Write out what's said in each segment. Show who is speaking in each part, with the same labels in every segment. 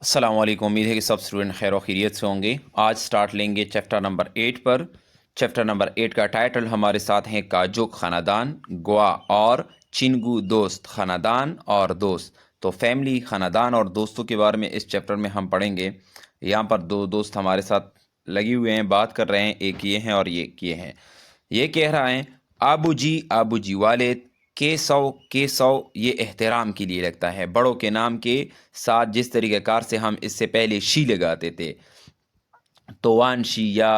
Speaker 1: अस्सलाम वालेकुम। उम्मीद है कि सब स्टूडेंट खैर व खैरियत से होंगे। आज स्टार्ट लेंगे चैप्टर नंबर 8 पर। चैप्टर नंबर 8 का टाइटल हमारे साथ है काजुक ख़ानदान, गोवा और चिंगू दोस्त, ख़ानदान और दोस्त। तो फैमिली, ख़ानदान और दोस्तों के बारे में इस चैप्टर में हम पढ़ेंगे। यहाँ पर दो दोस्त हमारे साथ लगे हुए हैं, बात कर रहे हैं। एक ये हैं और एक ये हैं। ये कह रहा है आबू जी वालिद के सौ। ये एहतराम के लिए लगता है। बड़ों के नाम के साथ जिस तरीके कार से हम इससे पहले शी लगाते थे, तोवान शी या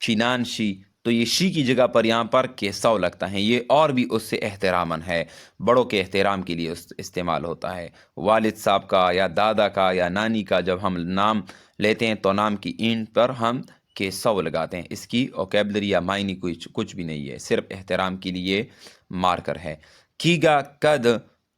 Speaker 1: चिनान शी, तो ये शी की जगह पर यहाँ पर केसौ लगता है। ये और भी उससे एहतरामन है, बड़ों के एहतराम के लिए इस्तेमाल होता है। वालिद साहब का या दादा का या नानी का जब हम नाम लेते हैं तो नाम की ईंट पर हम केसौ लगाते हैं। इसकी ओकेबलरी या मायनी कुछ भी नहीं है, सिर्फ एहतराम के लिए मार्कर है। कीगा कद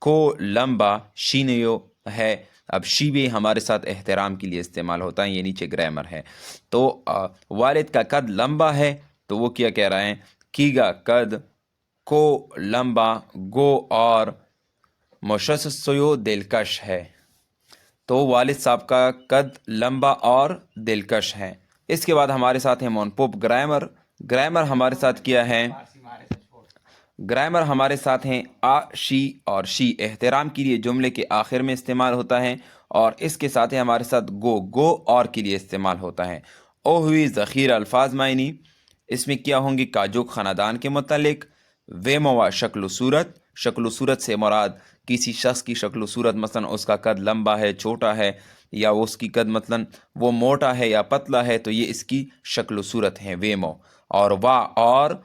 Speaker 1: को लंबा शीनयो है। अब शी भी हमारे साथ एहतराम के लिए इस्तेमाल होता है। ये नीचे ग्रामर है। तो वालिद का कद लंबा है, तो वो क्या कह रहे हैं, कीगा कद को लंबा गो और मुशस्सो दिलकश है। तो वालिद साहब का कद लंबा और दिलकश है। इसके बाद हमारे साथ है मोनपोप ग्रामर। ग्रामर हमारे साथ क्या है, ग्रामर हमारे साथ हैं आ शी, और शी एहतराम के लिए जुमले के आखिर में इस्तेमाल होता है। और इसके साथ है हमारे साथ गो और के लिए इस्तेमाल होता है। ओ हुई ज़ख़ीर अल्फाज मायनी, इसमें क्या होंगी, काजुक ख़ानदान के मुतालिक। वेमवा शक्ल सूरत से मुराद किसी शख्स की शक्ल सूरत, मसलन उसका कद लंबा है, छोटा है, या उसकी कद मतलब वो मोटा है या पतला है, तो ये इसकी शक्ल सूरत है वेमो। और वाह और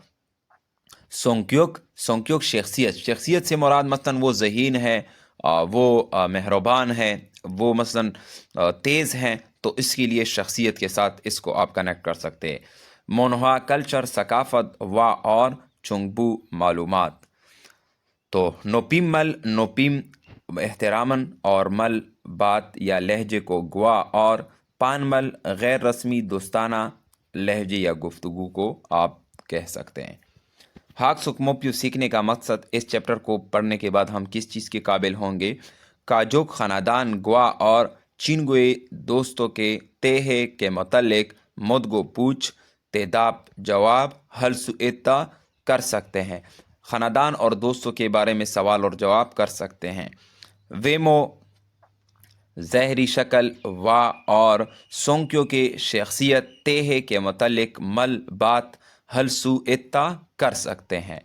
Speaker 1: सोंक्युक शख्सियत से मुराद मसलन वो ज़हीन है, वो मेहरबान है, वो मसलन तेज़ हैं, तो इसके लिए शख्सियत के साथ इसको आप कनेक्ट कर सकते हैं। मोनहा कल्चर सकाफ़त, वा और चुंगबू मालूमात। तो नोपिम एहतरामन, और मल बात या लहजे को, गुआ और पानमल गैर रस्मी दोस्ताना लहजे या गुफ्तगू को आप कह सकते हैं। हाक सुकमोप्यू सीखने का मकसद, इस चैप्टर को पढ़ने के बाद हम किस चीज़ के काबिल होंगे। काजुक ख़ानदान गुआ और चिनगुए दोस्तों के तेहे के मतलब मुदगो पूछ, तेदाब जवाब, हलसुएता कर सकते हैं। ख़ानदान और दोस्तों के बारे में सवाल और जवाब कर सकते हैं। वेमो ज़हरी शक्ल, वा और सोंक्यों के शख्सियत, तेहे के मतलब मल बात, हलसू इत्ता कर सकते हैं।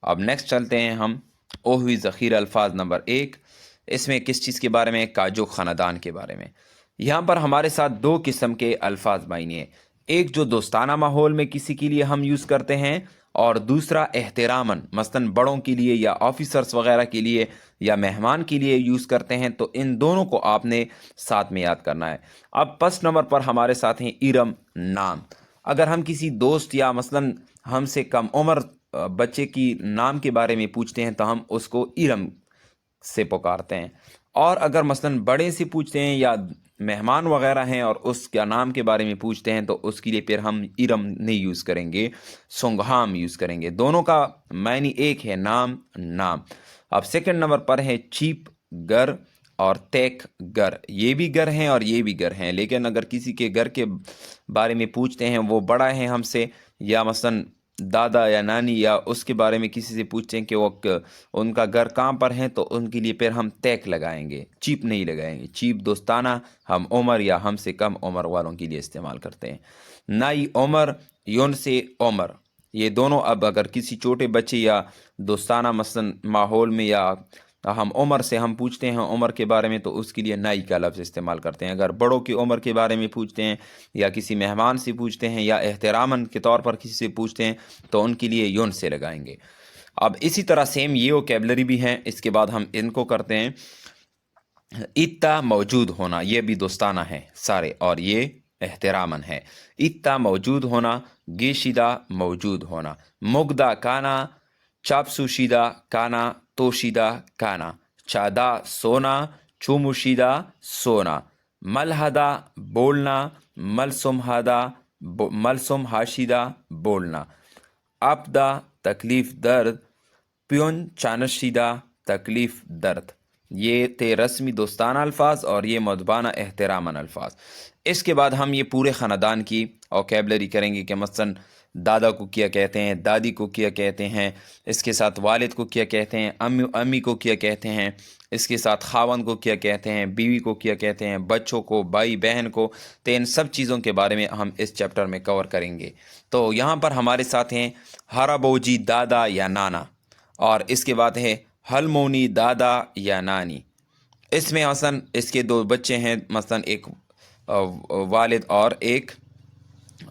Speaker 1: अब नेक्स्ट चलते हैं हम ओहुई ज़ख़ीर अल्फाज नंबर 1। इसमें किस चीज़ के बारे में, काजुक ख़ानदान के बारे में। यहाँ पर हमारे साथ दो किस्म के अल्फाज मायने हैं। एक जो दोस्ताना माहौल में किसी के लिए हम यूज़ करते हैं, और दूसरा एहतरामन, मसलन बड़ों के लिए या ऑफिसर्स वगैरह के लिए या मेहमान के लिए यूज़ करते हैं। तो इन दोनों को आपने साथ में याद करना है। अब फर्स्ट नंबर पर हमारे साथ हैं इरम नाम। अगर हम किसी दोस्त या मसलन हमसे कम उम्र बच्चे की नाम के बारे में पूछते हैं तो हम उसको इरम से पुकारते हैं। और अगर मसलन बड़े से पूछते हैं या मेहमान वगैरह हैं और उसका नाम के बारे में पूछते हैं तो उसके लिए फिर हम इरम नहीं यूज़ करेंगे, सोंगहाम यूज़ करेंगे। दोनों का मायने एक है, नाम। अब सेकंड नंबर पर है चीप घर और तेक घर। ये भी घर हैं और ये भी घर हैं, लेकिन अगर किसी के घर के बारे में पूछते हैं, वो बड़ा है हमसे, या मसलन दादा या नानी या उसके बारे में किसी से पूछते हैं कि वो उनका घर कहाँ पर है, तो उनके लिए फिर हम तैक लगाएंगे, चीप नहीं लगाएंगे। चीप दोस्ताना हम उमर या हमसे कम उम्र वालों के लिए इस्तेमाल करते हैं। नाई उमर, यून से उमर, ये दोनों अब अगर किसी छोटे बच्चे या दोस्ताना मसलन माहौल में या हम उम्र से हम पूछते हैं उम्र के बारे में, तो उसके लिए नाई का लफ्ज़ इस्तेमाल करते हैं। अगर बड़ों की उम्र के बारे में पूछते हैं या किसी मेहमान से पूछते हैं या एहतरामन के तौर पर किसी से पूछते हैं तो उनके लिए यून से लगाएंगे। अब इसी तरह सेम ये वोकैबलरी भी हैं। इसके बाद हम इनको करते हैं। इत्ता मौजूद होना, ये भी दोस्ताना है सारे, और ये एहतरामन है। इत्ता मौजूद होना, गेशिदा मौजूद होना, मुगदा काना, चापसुशीदा काना, तोशीदा काना, चादा सोना, चुमुशीदा सोना, मलहदा बोलना, मलसुम हाशिदा बोलना, आपदा तकलीफ दर्द, प्योन चानशीदा तकलीफ दर्द। یہ تھے رسمی دوستانہ الفاظ اور یہ مدبانہ احتراماً الفاظ۔ اس کے بعد ہم یہ پورے خاندان کی اوکیبلری کریں گے کہ مثلاً دادا کو کیا کہتے ہیں، دادی کو کیا کہتے ہیں، اس کے ساتھ والد کو کیا کہتے ہیں، امی کو کیا کہتے ہیں، اس کے ساتھ خاوند کو کیا کہتے ہیں، بیوی کو کیا کہتے ہیں، بچوں کو، بھائی بہن کو۔ تو ان سب چیزوں کے بارے میں ہم اس چیپٹر میں کور کریں گے۔ تو یہاں پر ہمارے ساتھ ہیں ہرابوجی دادا یا نانا، اور اس کے بعد ہے ہلمونی دادا یا نانی۔ اس میں مثلاً اس کے دو بچے ہیں، مثلاً ایک والد اور ایک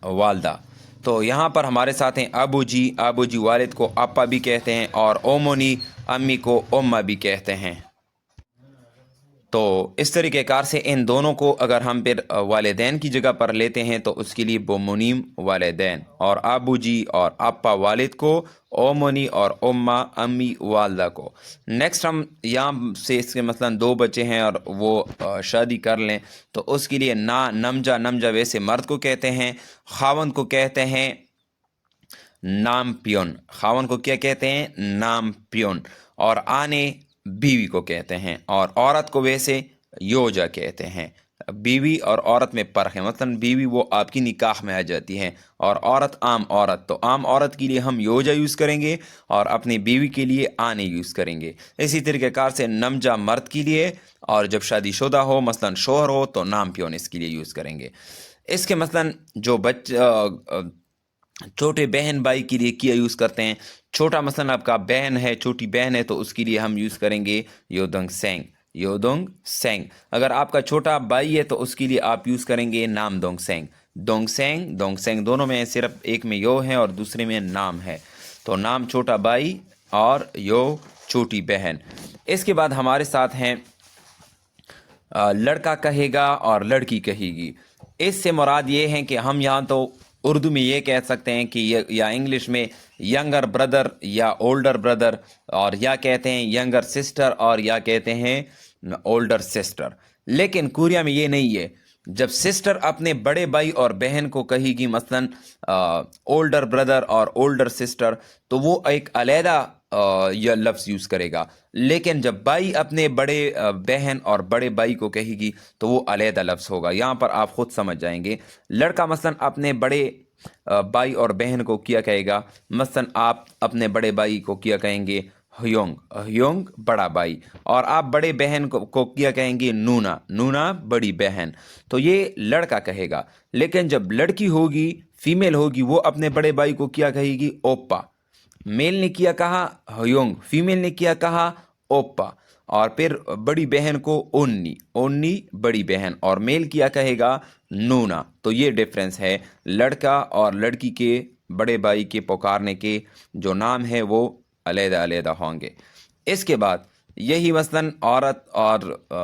Speaker 1: والدہ۔ تو یہاں پر ہمارے ساتھ ہیں ابو جی والد کو آپا بھی کہتے ہیں، اور اومونی امی کو اماں بھی کہتے ہیں۔ تو اس طریقہ کار سے ان دونوں کو اگر ہم پھر والدین کی جگہ پر لیتے ہیں تو اس کے لیے بومونیم والدین، اور ابو جی اور آپا والد کو، اومونی اور اماں امی والدہ کو۔ نیکسٹ ہم یہاں سے اس کے مثلا دو بچے ہیں اور وہ شادی کر لیں تو اس کے لیے نمجا ویسے مرد کو کہتے ہیں، خاوند کو کہتے ہیں نام پیون، خاوند کو کیا کہتے ہیں؟ نام پیون، اور آنے بیوی کو کہتے ہیں، اور عورت کو ویسے یوجا کہتے ہیں۔ بیوی اور عورت میں فرق ہے، مثلا بیوی وہ آپ کی نکاح میں آ جاتی ہے، اور عورت عام عورت، تو عام عورت کے لیے ہم یوجا یوز کریں گے اور اپنی بیوی کے لیے آنے یوز کریں گے۔ اسی طریقہ کار سے نمجا مرد کے لیے، اور جب شادی شدہ ہو مثلا شوہر ہو تو نام پیون اس کے لیے یوز کریں گے۔ اس کے مثلا جو چھوٹے بہن بھائی کے لیے کیا یوز کرتے ہیں، چھوٹا مثلا آپ کا بہن ہے، چھوٹی بہن ہے، تو اس کے لیے ہم یوز کریں گے یودنگ سینگ۔ اگر آپ کا چھوٹا بھائی ہے تو اس کے لیے آپ یوز کریں گے نام دونگ سینگ۔ دونوں میں صرف ایک میں یو ہے اور دوسرے میں نام ہے، تو نام چھوٹا بھائی اور یو چھوٹی بہن۔ اس کے بعد ہمارے ساتھ ہیں لڑکا کہے گا اور لڑکی کہے گی۔ اس سے مراد یہ ہے کہ ہم یہاں تو اردو میں یہ کہہ سکتے ہیں کہ یا انگلش میں ینگر بردر یا اولڈر بردر، اور یا کہتے ہیں ینگر سسٹر اور یا کہتے ہیں اولڈر سسٹر۔ لیکن کوریا میں یہ نہیں ہے۔ جب سسٹر اپنے بڑے بھائی اور بہن کو کہے گی مثلا اولڈر بردر اور اولڈر سسٹر، تو وہ ایک علیحدہ یہ لفظ یوز کرے گا، لیکن جب بھائی اپنے بڑے بہن اور بڑے بھائی کو کہے گی تو وہ علیحدہ لفظ ہوگا۔ یہاں پر آپ خود سمجھ جائیں گے۔ لڑکا مثلا اپنے بڑے بھائی اور بہن کو کیا کہے گا، مثلا آپ اپنے بڑے بھائی کو کیا کہیں گے ہیونگ بڑا بھائی، اور آپ بڑے بہن کو کیا کہیں گے نونا بڑی بہن۔ تو یہ لڑکا کہے گا، لیکن جب لڑکی ہوگی، فیمیل ہوگی، وہ اپنے بڑے بھائی کو کیا کہے گی؟ اوپا۔ میل نے کیا کہا ہیونگ، فیمیل نے کیا کہا اوپا، اور پھر بڑی بہن کو اونی بڑی بہن، اور میل کیا کہے گا نونا۔ تو یہ ڈیفرنس ہے لڑکا اور لڑکی کے بڑے بھائی کے پکارنے کے جو نام ہے وہ علیحدہ ہوں گے۔ اس کے بعد یہی مثلاً عورت اور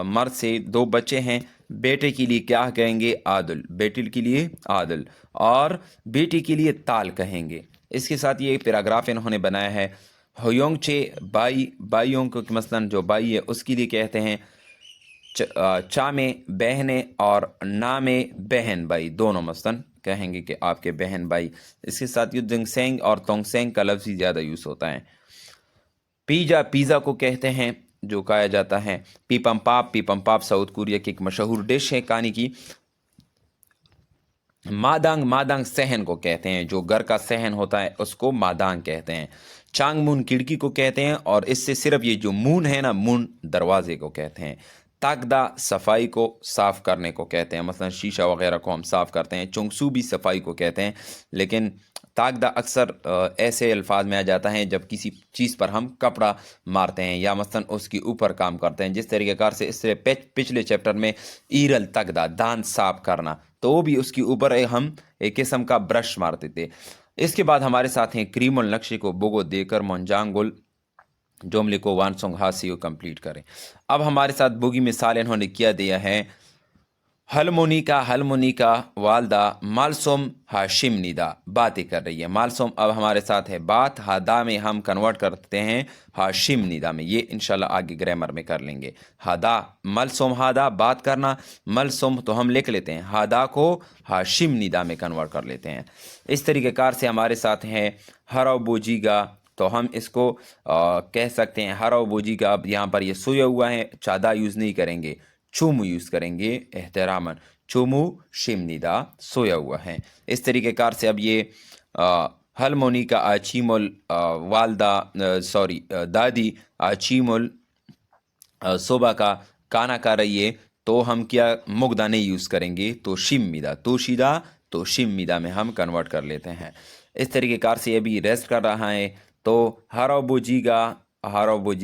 Speaker 1: مرد سے دو بچے ہیں، بیٹے کے لیے کیا کہیں گے؟ عادل، بیٹی کے لیے عادل، اور بیٹی کے لیے تال کہیں گے۔ اس کے ساتھ یہ پیراگراف انہوں نے بنایا ہے۔ ہیونگ چے بھائیوں کو مثلاً جو بھائی ہے اس کے لیے کہتے ہیں چا میں بہنیں، اور نا میں بہن بھائی، دونوں مثلاً کہیں گے کہ آپ کے بہن بھائی۔ اس کے ساتھ یودنگ سینگ اور تونگ سینگ کا لفظ ہی زیادہ یوز ہوتا ہے۔ پیزا کو کہتے ہیں جو کھایا جاتا ہے۔ پیپم پاپ ساؤتھ کوریا کی ایک مشہور ڈش ہے کھانے کی۔ مادانگ صحن کو کہتے ہیں، جو گھر کا صحن ہوتا ہے اس کو مادانگ کہتے ہیں۔ چانگ مون کھڑکی کو کہتے ہیں، اور اس سے صرف یہ جو مون ہے نا، مون دروازے کو کہتے ہیں۔ تاکدا صفائی کو صاف کرنے کو کہتے ہیں، مثلا شیشہ وغیرہ کو ہم صاف کرتے ہیں۔ چونگسو بھی صفائی کو کہتے ہیں، لیکن تاکدا اکثر ایسے الفاظ میں آ جاتا ہے جب کسی چیز پر ہم کپڑا مارتے ہیں یا مثلا اس کے اوپر کام کرتے ہیں، جس طریقہ کار سے اس سے پچھلے چیپٹر میں ایرل تاکدا دانت صاف کرنا، تو وہ بھی اس کے اوپر ہم ایک قسم کا برش مارتے تھے۔ اس کے بعد ہمارے ساتھ ہیں کریمل نقشے کو بوگو دے کر منجانگل جملے کو وانسونگ ہاسی کو کمپلیٹ کریں۔ اب ہمارے ساتھ بوگی مثال انہوں نے کیا دیا ہے۔ ہلمونی کا والدہ مالسوم ہاشم نیدا باتیں کر رہی ہے۔ مالسوم اب ہمارے ساتھ ہے بات، ہادا میں ہم کنورٹ کرتے ہیں ہاشم نیدا میں، یہ انشاءاللہ آگے گرامر میں کر لیں گے۔ ہادا مالسوم، ہادا بات کرنا، مالسوم تو ہم لکھ لیتے ہیں، ہادا کو ہاشم نیدا میں کنورٹ کر لیتے ہیں۔ اس طریقہ کار سے ہمارے ساتھ ہیں ہراو بوجی گا तो हम इसको कह सकते हैं हरा बोजी का। अब यहाँ पर ये सोया हुआ है, चादा यूज़ नहीं करेंगे, चुमू यूज़ करेंगे एहतरामन। चुमू शिमनिदा सोया हुआ है। इस तरीके कार से अब ये हलमोनी का आचीमुल वालदा दादी आचीमुल सोबा का काना का रही है, तो हम क्या मुगदा नहीं यूज़ करेंगे, तो शिमिदा तोशीदा तो शिमिदा में हम कन्वर्ट कर लेते हैं। इस तरीके कार से अभी रेस्ट कर रहा है, तो हारोबोजी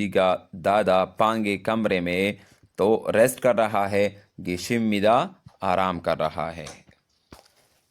Speaker 1: का दादा पांगे कमरे में तो रेस्ट कर रहा है, गिशिमिदा आराम कर रहा है।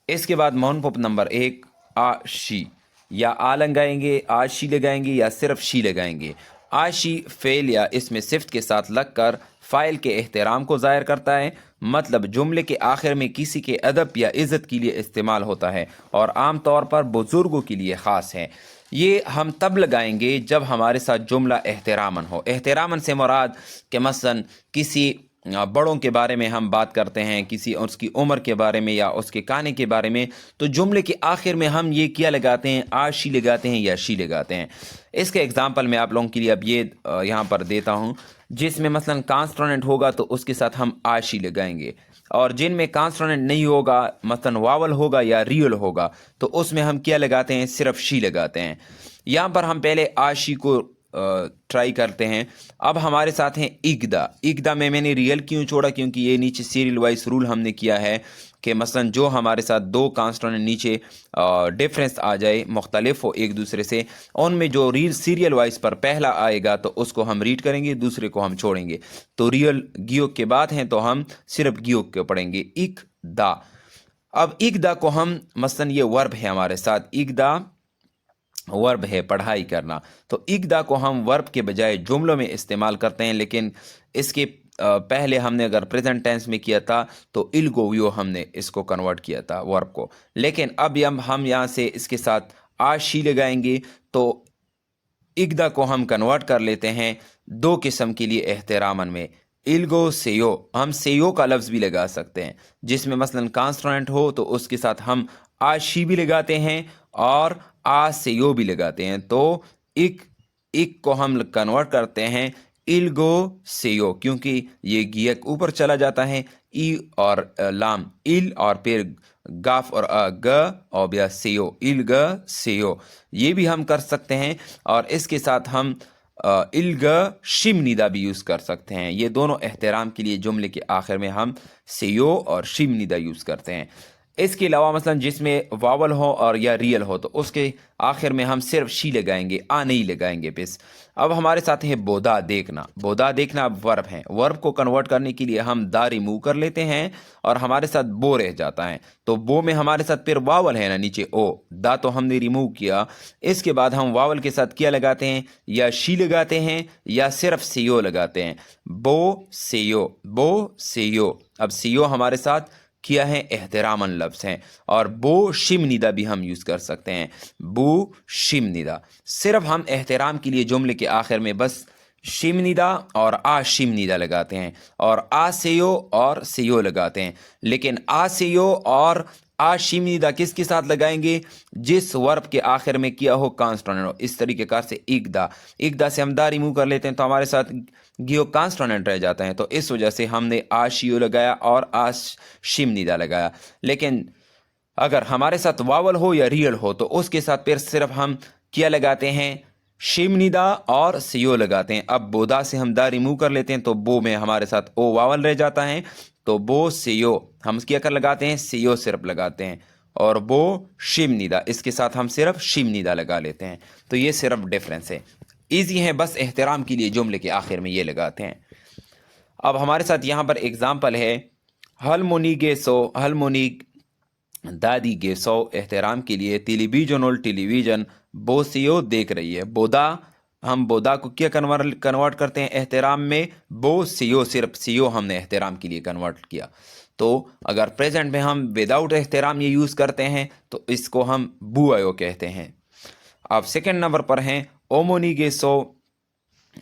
Speaker 1: इसके बाद मौनपुप नंबर 1 आ शी, या आ लगाएंगे, आज शी लगाएंगे या सिर्फ शी लगाएंगे। आशी फेल या इसमें सिफ्त के साथ लगकर फ़ाइल के एहतराम को ज़ाहिर करता है, मतलब जुमले के आखिर में किसी के अदब या इज़्ज़त के लिए इस्तेमाल होता है और आम तौर पर बुज़ुर्गों के लिए ख़ास है। ये हम तब लगाएंगे जब हमारे साथ जुमला एहतरामन हो। एहतरामन से मुराद कि मसलन किसी बड़ों के बारे में हम बात करते हैं, किसी उसकी उम्र के बारे में या उसके खाने के बारे में, तो जुमले के आखिर में हम ये क्या लगाते हैं, आशी लगाते हैं या शी लगाते हैं। इसके एग्जांपल मैं आप लोगों के लिए अब ये यहाँ पर देता हूँ, जिसमें मसलन कॉन्सोनेंट होगा तो उसके साथ हम आशी लगाएंगे, और जिनमें कॉन्सोनेंट नहीं होगा, मसलन वावल होगा या रियल होगा, तो उसमें हम क्या लगाते हैं, सिर्फ शी लगाते हैं। यहाँ पर हम पहले आशी को ट्राई करते हैं। अब हमारे साथ हैं इकदा में मैंने रियल क्यों छोड़ा, क्योंकि ये नीचे सीरियल वाइज रूल हमने किया है कि मसलन जो हमारे साथ दो कॉन्स्टेंट नीचे डिफरेंस आ जाए, मुख्तलिफ हो एक दूसरे से, उनमें जो सीरियल वाइज पर पहला आएगा तो उसको हम रीड करेंगे, दूसरे को हम छोड़ेंगे। तो रियल गियोक के बाद हैं तो हम सिर्फ गियोक के पढ़ेंगे, इकदा। अब इकदा को हम मसलन ये वर्ब है हमारे साथ, इकदा वर्ब है पढ़ाई करना, तो इकदा को हम वर्ब के बजाय जुमलों में इस्तेमाल करते हैं, लेकिन इसके पहले हमने अगर प्रेजेंट टेंस में किया था तो इल्गोवियो हमने इसको कन्वर्ट किया था वर्ब को। लेकिन अब हम यहाँ से इसके साथ आशी लगाएंगे, तो इकदा को हम कन्वर्ट कर लेते हैं दो किस्म के लिए एहतरामन में। इल्गो सेयो, हम सेयो का लफ्ज़ भी लगा सकते हैं, जिसमें मसलन कॉन्स्टेंट हो तो उसके साथ हम आशी भी लगाते हैं और आ सेयो भी लगाते हैं। तो इक को हम कन्वर्ट करते हैं इल्गो सेयो, क्योंकि ये गियक ऊपर चला जाता है, ई और लाम इल और फिर गाफ और ग और या सेयो, इल्ग सेयो, ये भी हम कर सकते हैं। और इसके साथ हम इल्ग शिमनिदा भी यूज़ कर सकते हैं। ये दोनों एहतराम के लिए जुमले के आखिर में हम सेयो और शिमनिदा यूज़ करते हैं। इसके अलावा मसलन जिसमें वावल हो और या रियल हो तो उसके आखिर में हम सिर्फ शी लगाएंगे, आ नहीं लगाएंगे बस। अब हमारे साथ है बोदा देखना। बोदा देखना वर्ब है, वर्ब को कन्वर्ट करने के लिए हम दा रिमूव कर लेते हैं और हमारे साथ बो रह जाता है। तो बो में हमारे साथ फिर वावल है ना नीचे ओ, दा तो हमने रिमूव किया। इसके बाद हम वावल के साथ क्या लगाते हैं, या शी लगाते हैं या सिर्फ सीओ लगाते हैं, बो सेयो, बो सेयो। अब सीओ हमारे साथ किया है एहतरामन लफ्ज़ हैं, और बो शिमनिदा भी हम यूज़ कर सकते हैं, बो शिमनिदा। सिर्फ हम एहतराम के लिए जुमले के आखिर में बस शिमनिदा और आ शिमनिदा लगाते हैं, और आ सेयो और सेयो लगाते हैं। लेकिन आ सेयो और आ शिमनिदा किसके साथ लगाएंगे, जिस वर्ब के आखिर में किया हो कॉन्स्टेंट हो। इस तरीके कार से इकदा से हम दा रिमूव कर लेते हैं तो हमारे साथ गियो कॉन्स्टेंट रह जाता है, तो इस वजह से हमने आ शियो लगाया और आ शिमनिदा लगाया। लेकिन अगर हमारे साथ वावल हो या रियल हो तो उसके साथ फिर सिर्फ हम क्या लगाते हैं, शिमनिदा और सियो लगाते हैं। अब बोदा से हम दा रिमूव कर लेते हैं तो बो में हमारे साथ ओ वावल रह जाता है, तो बो सियो हम क्या कर लगाते हैं, सियो सिर्फ लगाते हैं, और बो शिमनिदा इसके साथ हम सिर्फ शिमनिदा लगा लेते हैं। तो ये सिर्फ डिफरेंस है, ईजी है, बस एहतराम के लिए जुमले के आखिर में ये लगाते हैं। अब हमारे साथ यहाँ पर एग्जाम्पल है, हलमोनी गेसो, हलमोनी दादी गेसो एहतराम के लिए, टेलीविजन बोसियो देख रही है। बोदा, हम बोदा को क्या कन्वर्ट करते हैं एहतराम में, बो सियो, सिर्फ सियो हमने एहतराम के लिए कन्वर्ट किया। तो अगर प्रेजेंट में हम विदाउट एहतराम ये यूज़ करते हैं तो इसको हम बुआयो कहते हैं। अब सेकंड नंबर पर हैं ओमोनी गेसो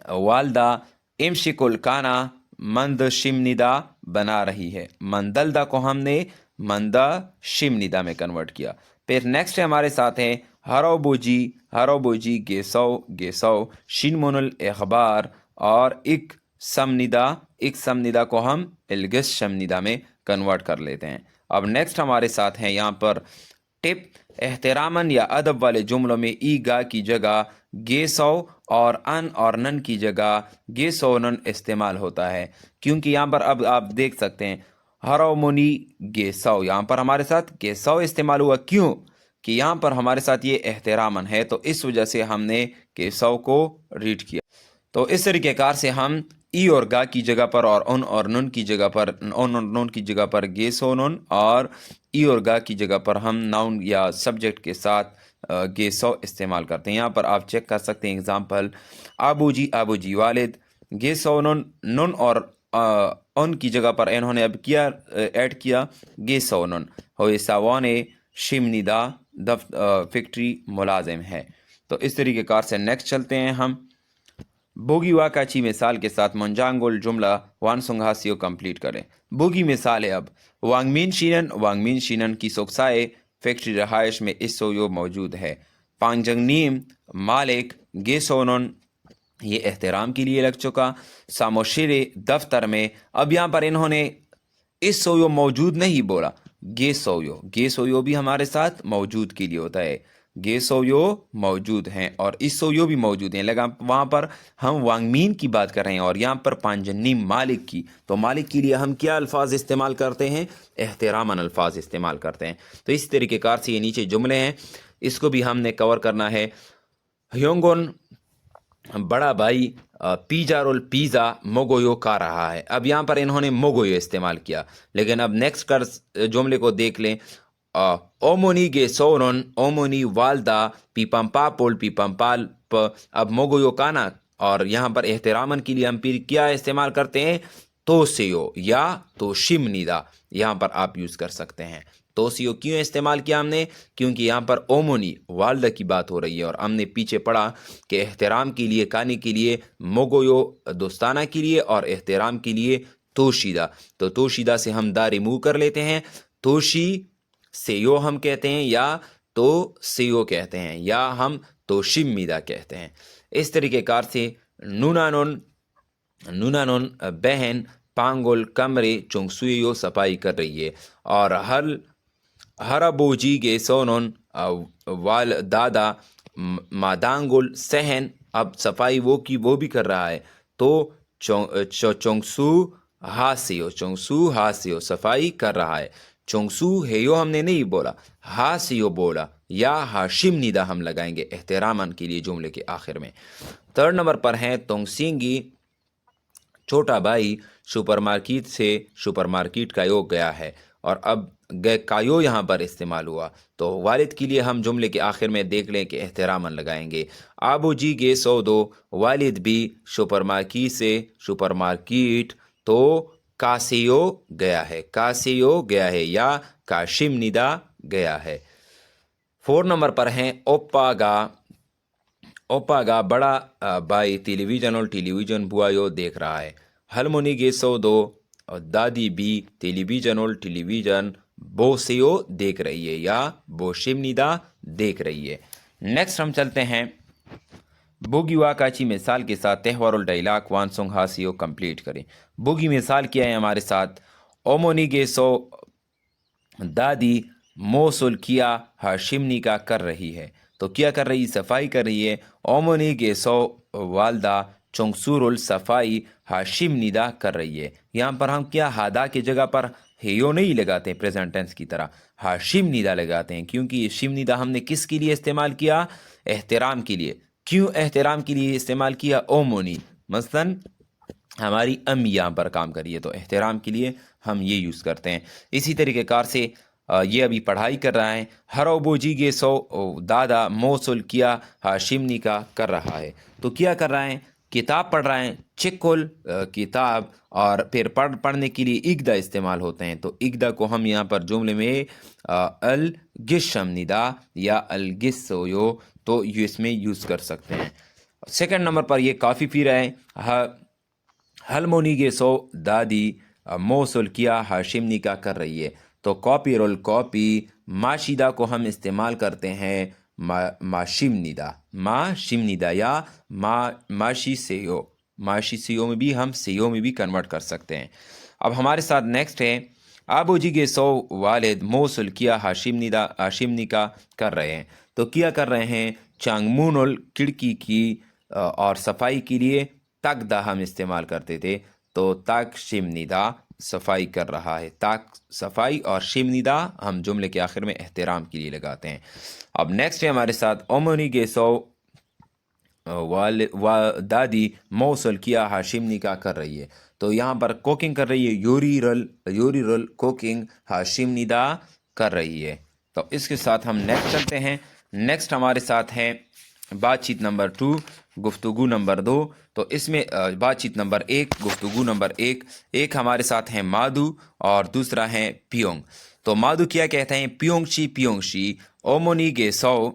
Speaker 1: वालदा इमशिकुल काना मंद शिमनिदा बना रही है। मंदलदा को हमने मंदा शिमनिदा में कन्वर्ट किया। फिर नेक्स्ट हमारे साथ है हरोबोजी गेसौ शिनमुनुल इखबार, और एक समनिदा को हम इल्गिस शमनिदा में कन्वर्ट कर लेते हैं। अब नेक्स्ट हमारे साथ हैं यहाँ पर टिप, एहतरामन या अदब वाले जुमलों में ई गा की जगह गेसौ और अन और नन की जगह गेसौनन इस्तेमाल होता है, क्योंकि यहाँ पर अब आप देख सकते हैं हरोमोनी गेसौ, यहाँ पर हमारे साथ गेसौ इस्तेमाल हुआ। क्यों? कि यहाँ पर हमारे साथ ये एहतरामन है, तो इस वजह से हमने गेसौ को रीड किया। तो इस तरीके कार से हम ई और गा की जगह पर और उन और नुन की जगह पर उन और नुन की जगह पर गेसोनुन, और ई और गा की जगह पर हम नाउन या सब्जेक्ट के साथ गेसो इस्तेमाल करते हैं। यहाँ पर आप चेक कर सकते हैं एग्जांपल, आबूजी वालिद, गेसोनुन नुन और उन की जगह पर इन्होंने अब किया ऐड किया गेसोनुन, हो सावाने शिमनिदा फैक्ट्री मुलाजिम है। तो इस तरीके कार से नेक्स्ट चलते हैं हम बोगी वाकाची मिसाल के साथ मंजांगुल जुमला वान सुंघासियो कंप्लीट करें। बोगी मिसाल है अब वांगमीन शीनन की सोक्साए फैक्ट्री रहायश में इस सोयो मौजूद है। पांगजंगनीम मालिक गेसोनन, ये एहतराम के लिए लग चुका। सामोशिरे दफ्तर में, अब यहाँ पर इन्होंने इस सोयो मौजूद नहीं बोला, गेसोयो भी हमारे साथ मौजूद के लिए होता है। गेसोयो मौजूद हैं और इस सोयो भी मौजूद हैं, लगा वहाँ पर हम वांगमीन की बात कर रहे हैं और यहाँ पर पांजनी मालिक की, तो मालिक के लिए हम क्या अल्फाज इस्तेमाल करते हैं? एहतरामन अल्फाज इस्तेमाल करते हैं। तो इस तरीके कार से ये नीचे जुमले हैं, इसको भी हमने कवर करना है। ह्योंगोन बड़ा भाई पिज़्ज़ा पिज़्ज़ा मोगोयो खा रहा है। अब यहाँ पर इन्होंने मोगोयो इस्तेमाल किया, लेकिन अब नेक्स्ट कर जुमले को देख लें। ओमोनी गे सोरन ओमोनी वालदा पीपम्पाल अब मोगोयो काना, और यहाँ पर एहतरामन के लिए हम फिर क्या इस्तेमाल करते हैं? तोसियो या तोशिमनिदा, यहाँ पर आप यूज़ कर सकते हैं। तोसियो क्यों इस्तेमाल किया हमने? क्योंकि यहाँ पर ओमोनी वालदा की बात हो रही है और हमने पीछे पढ़ा कि एहतराम के लिए काने के लिए मोगोयो दोस्ताना के लिए और एहतराम के लिए तोशीदा, तो तोशीदा से हम दा रिमूव कर लेते हैं। तोशी सेयो हम कहते हैं या तो सेयो कहते हैं या हम तोशिमिदा कहते हैं। इस तरीके कार से नूनानोन बहन पांगोल कमरे चोंगसुयो सफाई कर रही है, और हराबोजी गे सोनोन वाल दादा मादांगुल सहन, अब सफाई वो भी कर रहा है, तो चोंगसू हासियो सफाई कर रहा है। चोंगसू हेयो हमने नहीं बोला, हासियो बोला, या हाशिम निदा हम लगाएंगे एहतरामन के लिए जुमले के आखिर में। थर्ड नंबर पर है तोंगसिंगी छोटा भाई सुपरमार्केट से सुपरमार्केट कायो गया है, और अब कायो यहाँ पर इस्तेमाल हुआ, तो वालिद के लिए हम जुमले के आखिर में देख लें कि एहतरामन लगाएंगे। आबूजी गे सौदो, वालिद भी सुपरमार्केट से सुपरमार्केट, तो कासियो गया है या काशिम निदा गया है। 4 नंबर पर हैं ओपागा बड़ा भाई टेलीविजन बुआयो देख रहा है। हलमोनी गे सौदो, दादी भी टेलीविजन बोसेयो देख रही है या बोशिमनिदा देख रही है। नेक्स्ट हम चलते हैं बोगी वाकाची मिसाल के साथ तेहवारुल डायलॉग वान सोंग हासियो कंप्लीट करें। बोगी मिसाल किया है हमारे साथ, ओमोनी गे सो दादी मोसुल किया हाशिमनी का कर रही है, तो क्या कर रही? सफाई कर रही है। ओमोनी गे सो वालदा चोंगसूरुल सफाई हाशिम निदा कर रही है। यहाँ पर हम क्या हादा की जगह पर हेयो नहीं लगाते हैं प्रेजेंट टेंस की तरह, हाशिम निदा लगाते हैं, क्योंकि ये शिम निदा हमने किस के लिए इस्तेमाल किया? एहतराम के लिए। क्यों एहतराम के लिए इस्तेमाल किया? ओमोनी मसलन हमारी अम्मी यहाँ पर काम करिए, तो एहतराम के लिए हम ये यूज़ करते हैं। इसी तरीके कार से ये अभी पढ़ाई कर रहा है। हरोबोजी गे सो दादा मोसुल किया हाशिमनी का कर रहा है, तो क्या कर रहा है? किताब पढ़ रहा है। चिकुल किताब, और फिर पढ़ने के लिए इगदा इस्तेमाल होते हैं, तो इगदा को हम यहाँ पर जुमले में अल गिशम निदा या अल गिस्सोयो, तो ये इसमें यूज़ कर सकते हैं। सेकंड नंबर पर ये काफ़ी फिर है। हलमोनी गे सो दादी मोसुल किया हाशिमनी का कर रही है, तो कॉपी रोल कॉपी माशिदा को हम इस्तेमाल करते हैं माशिमनिदा, माशिमनिदा या माशी सेयो, माशी सेयो में भी हम सेयो में भी कन्वर्ट कर सकते हैं। अब हमारे साथ नेक्स्ट है आबू जी के सौ वालिद मौसल किया हाशिमनी का कर रहे हैं। तो किया कर रहे हैं चांगमूनुल खिड़की की और सफाई के लिए तकदा हम इस्तेमाल करते थे, तो ताक शिमनिदा सफाई कर रहा है। ताक सफाई और शिमनिदा हम जुमले के आखिर में एहतराम के लिए लगाते हैं। अब नेक्स्ट है हमारे साथ ओमनी के सौ दादी मौसल किया हाशिमनी का कर रही है। तो यहाँ पर कुकिंग कर रही है, यूरिरल कुकिंग हाशिमनिदा कर रही है। तो इसके साथ हम नेक्स्ट चलते हैं। नेक्स्ट हमारे साथ है बातचीत नंबर 2, गुफ्तगू नंबर 2। तो इसमें बातचीत नंबर 1, गुफ्तगू नंबर 1, एक हमारे साथ हैं मादू और दूसरा है पियोंग। तो मादू क्या कहते हैं, पियोंगशी ओमोनी गे सौ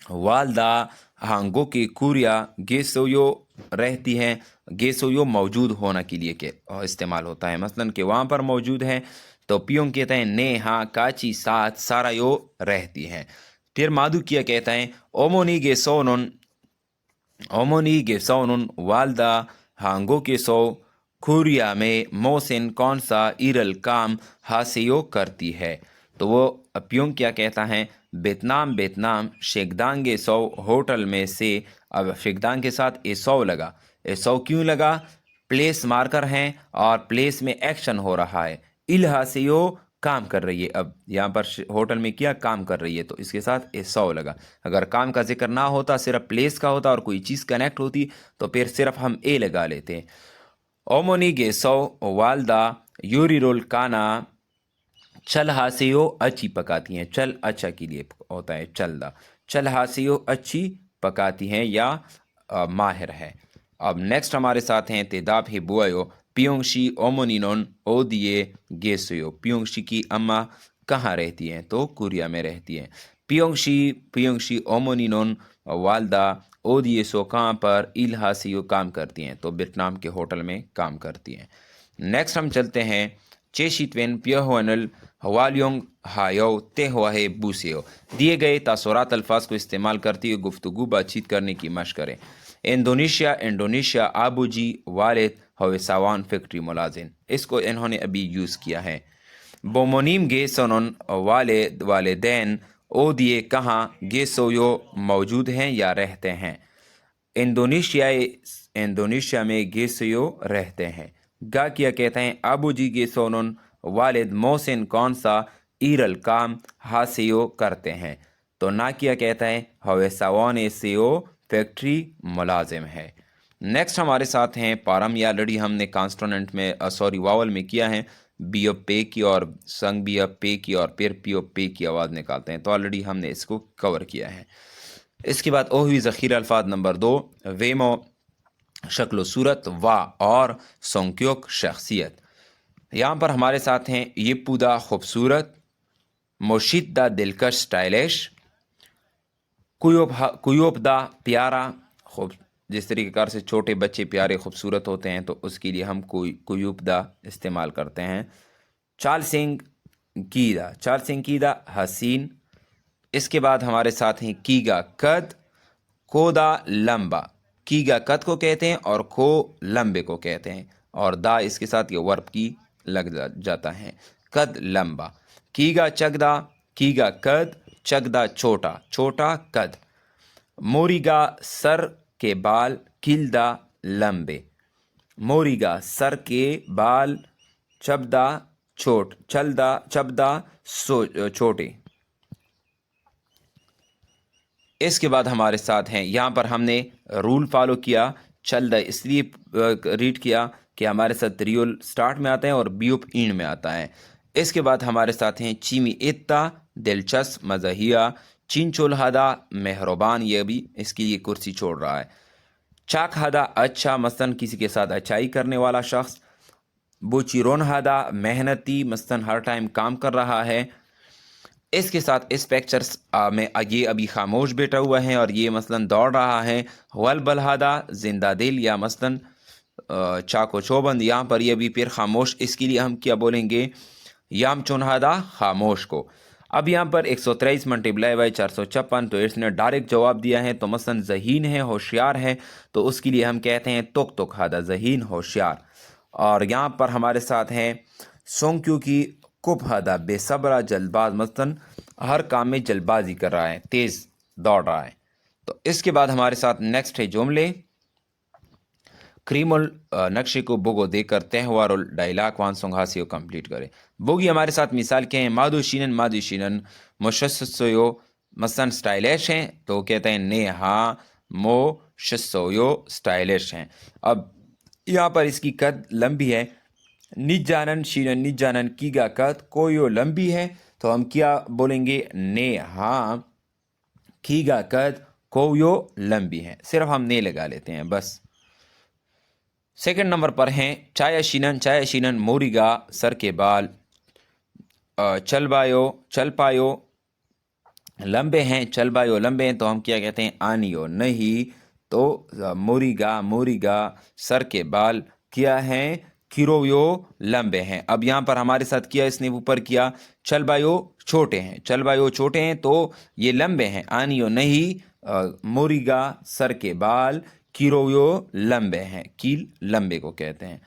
Speaker 1: वालदा हांगो के कुरिया गेसोयो रहती हैं। गेसोयो मौजूद होना के लिए के इस्तेमाल होता है, मसलन कि वहाँ पर मौजूद है। तो पियोंग कहते हैं ने हाँ काची साथ सारा यो रहती हैं। फिर मादू क्या कहता है ओमोनी गे सोनुन वालदा हांगो के सो कुरिया में मोहसिन कौन सा इरल काम हासियो करती है। तो वो पियोंग क्या कहता है बेतनाम शेगदांगे सौ होटल में से। अब शेगदांग के साथ ए सौ लगा, ए सौ क्यों लगा, प्लेस मार्कर हैं और प्लेस में एक्शन हो रहा है। इल्हा से यो काम कर रही है। अब यहाँ पर होटल में क्या काम कर रही है, तो इसके साथ ए सौ लगा। अगर काम का जिक्र ना होता, सिर्फ प्लेस का होता और कोई चीज़ कनेक्ट होती, तो फिर सिर्फ हम ए लगा लेते। ओमोनी गे सौ वालदा यूरी रोल काना चल हासियो अच्छी पकाती हैं। चल अच्छा के लिए होता है चलदा, चल हासियो अच्छी पकाती हैं या माहिर है। अब नेक्स्ट हमारे साथ हैं तेदाब ही बुआयो पियोंगशी ओमोनिनोन ओ दिए गेसयो। पियोंगशी की अम्मा कहाँ रहती हैं, तो कोरिया में रहती हैं। पियोंगशी ओमोनिनोन वालदा ओ दिए सो कहाँ पर इल्हासियो काम करती हैं, तो वियतनाम के होटल में काम करती हैं। नेक्स्ट हम चलते हैं चेशितवेन पियोनल हवालियोंग हायो ते हुआ है बूसेओ। दिए गए तासुरात अल्फाज को इस्तेमाल करती हुए गुफ्तगू बातचीत करने की मशक करें। इंडोनेशिया आबूजी वालिद हवे सावान फैक्ट्री मुलाजिम, इसको इन्होंने अभी यूज़ किया है। बोमोनीम गे सोनन वालिदैन ओ दिए कहाँ गे सोयो मौजूद हैं या रहते हैं। इंडोनेशिया में गेसयो रहते हैं। गा किया कहते हैं आबूजी गे सोनन वालिद मोहसिन कौन सा ईरल काम हासियो करते हैं। तो ना किया कहता है हवे सावान सेओ फैक्ट्री मुलाजिम है। नेक्स्ट हमारे साथ हैं पारम या लड़ी। हमने कॉन्स्टोनेंट में वावल में किया है बी ओ पे की और संग बी ओ पे की और फिर पी ओ पे की आवाज़ निकालते हैं, तो ऑलरेडी हमने इसको कवर किया है। इसके बाद ओ हुई ज़ख़ीरा अल्फाज नंबर 2 वेमो शक्ल सूरत वा और सोंक्योक शख्सियत। यहाँ पर हमारे साथ हैं ये पुदा खूबसूरत, मोशिद्दा दिलकश स्टाइलिश, कुयोबदा प्यारा खूब। जिस तरीक़े से छोटे बच्चे प्यारे खूबसूरत होते हैं, तो उसके लिए हम कुयोबदा इस्तेमाल करते हैं। चाल सिंह कीदा हसीन। इसके बाद हमारे साथ हैं कीगा कद, कोदा लंबा। कीगा कद को कहते हैं और को लंबे को कहते हैं, और दा इसके साथ ये वर्ब की लग जाता है। कद लंबा, कीगा चगदा, कीगा कद, चगदा छोटा, छोटा कद। मोरिगा सर के बाल, किल्दा लंबे। मोरिगा सर के बाल, चबदा चबदा छोटे। इसके बाद हमारे साथ हैं, यहाँ पर हमने रूल फॉलो किया चल द इसलिए रीड किया कि हमारे साथ रियोल स्टार्ट में आता है और बीउप इन में आता है। इसके बाद हमारे साथ हैं चीमी इत्ता दिलचस्प मज़हिया, चीन चोल हदा मेहरबान, ये भी इसकी ये कुर्सी छोड़ रहा है। चाक हदा अच्छा, मसलन किसी के साथ अच्छाई करने वाला शख्स। बुचिरोन हदा मेहनती, मसलन हर टाइम काम कर रहा है। इसके साथ इस पिक्चर्स में ये अभी खामोश बैठा हुआ है और ये मसलन दौड़ रहा है। वल बलहादा जिंदा दिल, या मसलन चाको चौबंद, यहाँ पर ये भी फिर खामोश, इसके लिए हम क्या बोलेंगे याम चुनहादा खामोश को। अब यहाँ पर 123 मल्टीप्लाई बाई 456, तो इसने डायरेक्ट जवाब दिया है। तो मसलन ज़हीन है, होशियार है, तो उसके लिए हम कहते हैं तुक तुक हादा, ज़हीन होशियार। और यहाँ पर हमारे साथ हैं सोंक्यू की कुप हादा, बेसब्रा जल्दबाज, मसलन हर काम में जल्दबाजी कर रहा है, तेज़ दौड़ रहा है। तो इसके बाद हमारे साथ नेक्स्ट है जुमले। क्रीमुल नक्शे को बुगो देकर त्यौहारुल डायलाग वान सोंघासी को कंप्लीट करे। बुगी हमारे साथ मिसाल के हैं मादुशीनन मुशस्सोयो, मसलन स्टाइलिश हैं, तो कहते हैं ने हा मो शस्सोयो, स्टाइलिश हैं। अब यहाँ पर इसकी कद लंबी है। निजानन कीगा कद कोयो लंबी है, तो हम क्या बोलेंगे, ने हा कीगा कद कोयो लंबी है, सिर्फ हम ने लगा लेते हैं बस। सेकंड नंबर पर हैं चायाशीनन मोरिगा, सर के बाल, चल पायो लंबे हैं, चल बायो लंबे हैं, तो हम क्या कहते हैं, आनियो नहीं, तो मोरिगा सर के बाल क्या हैं, किरोयो लंबे हैं। अब यहाँ पर हमारे साथ किया इसने ऊपर किया, चल बायो छोटे हैं, तो ये लंबे हैं, आनियो नहीं, मोरिगा सर के बाल, किरोयो लंबे हैं, कील लंबे को कहते हैं।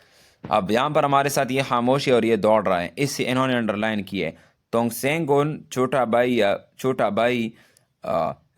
Speaker 1: अब यहाँ पर हमारे साथ ये खामोश है और ये दौड़ रहा है, इससे इन्होंने अंडरलाइन किया है। तोंगसेंगोन छोटा भाई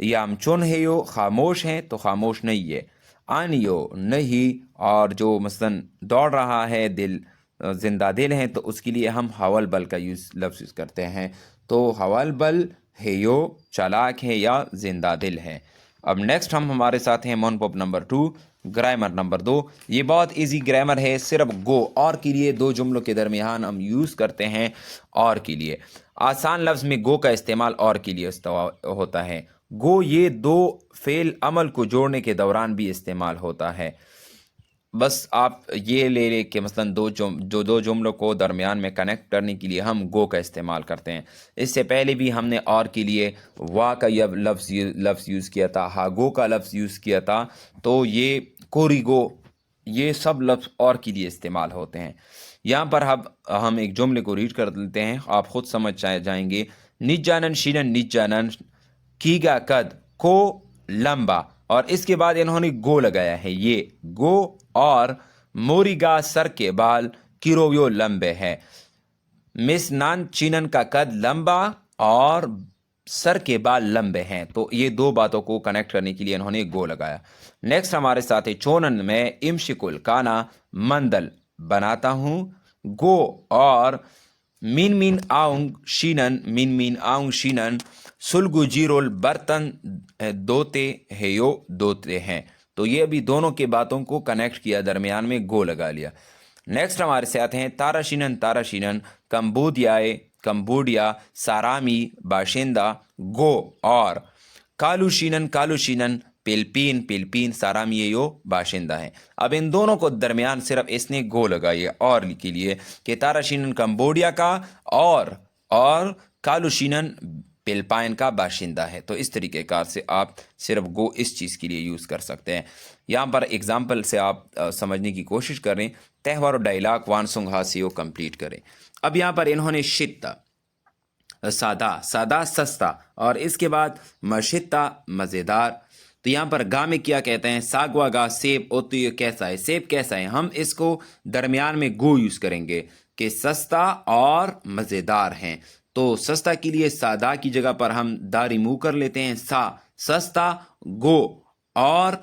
Speaker 1: यामचुन है, यो खामोश हैं, तो खामोश नहीं है। आनियो नहीं, और जो मसलन दौड़ रहा है दिल, जिंदा दिल हैं, तो उसके लिए हम हवल बल का लफ्ज़ यूज़ करते हैं। तो हवल बल है यो चालाक है या जिंदा दिल है। अब नेक्स्ट हमारे साथ हैं मोनपॉप नंबर 2, ग्रामर नंबर 2। ये बहुत इजी ग्रामर है, सिर्फ गो और के लिए दो जुमलों के दरमियान हम यूज़ करते हैं और के लिए। आसान लफ्ज़ में गो का इस्तेमाल और के लिए होता है। गो ये दो फेल अमल को जोड़ने के दौरान भी इस्तेमाल होता है। बस आप ये ले कि मसलन दो जुमलों को दरमियान में कनेक्ट करने के लिए हम गो का इस्तेमाल करते हैं। इससे पहले भी हमने और के लिए वा का यह लफ्ज़ यूज़ किया था, हा गो का लफ्ज़ यूज़ किया था। तो ये कोरिगो, ये सब लफ्ज़ और के लिए इस्तेमाल होते हैं। यहाँ पर हम एक जुमले को रीड कर लेते हैं, आप ख़ुद समझ जाएंगे। निजानन कीगा कद को लंबा, और इसके बाद इन्होंने गो लगाया है, ये गो, और मोरिगा सर के बाल, किरोयो लंबे है। मिस नान चीनन का कद लंबा और सर के बाल लंबे हैं, तो ये दो बातों को कनेक्ट करने के लिए इन्होंने गो लगाया। नेक्स्ट हमारे साथ है चोनन में इमशिकुल काना, मंदल बनाता हूँ, गो, और मिन आउंग शीनन सुलगु जीरोल बर्तन दोते हैं। तो ये अभी दोनों के बातों को कनेक्ट किया, दरमियान में गो लगा लिया। नेक्स्ट हमारे साथ हैं ताराशीनन कंबोडिया सारामी बाशिंदा, गो, और कालुशीनन फिलिपीन सारामी यो बाशिंदा है। अब इन दोनों को दरमियान सिर्फ इसने गो लगाई और के लिए कि ताराशीनन कंबोडिया का और कालुशीनन फिलिपाइन का बाशिंदा है। तो इस तरीके कार से आप सिर्फ गो इस चीज़ के लिए यूज़ कर सकते हैं। यहाँ पर एग्जाम्पल से आप समझने की कोशिश करें। त्यौहार डायलॉग वान सोंघासियो कंप्लीट करें। अब यहाँ पर इन्होंने शित्ता सादा सस्ता, और इसके बाद मशित्ता मज़ेदार। तो यहाँ पर गा में क्या कहते हैं, सागवा गा सेब ओतु कैसा है, सेब कैसा है। हम इसको दरमियान में गो यूज़ करेंगे कि सस्ता और मज़ेदार हैं। तो सस्ता के लिए सादा की जगह पर हम दा रिमूव कर लेते हैं, सस्ता गो, और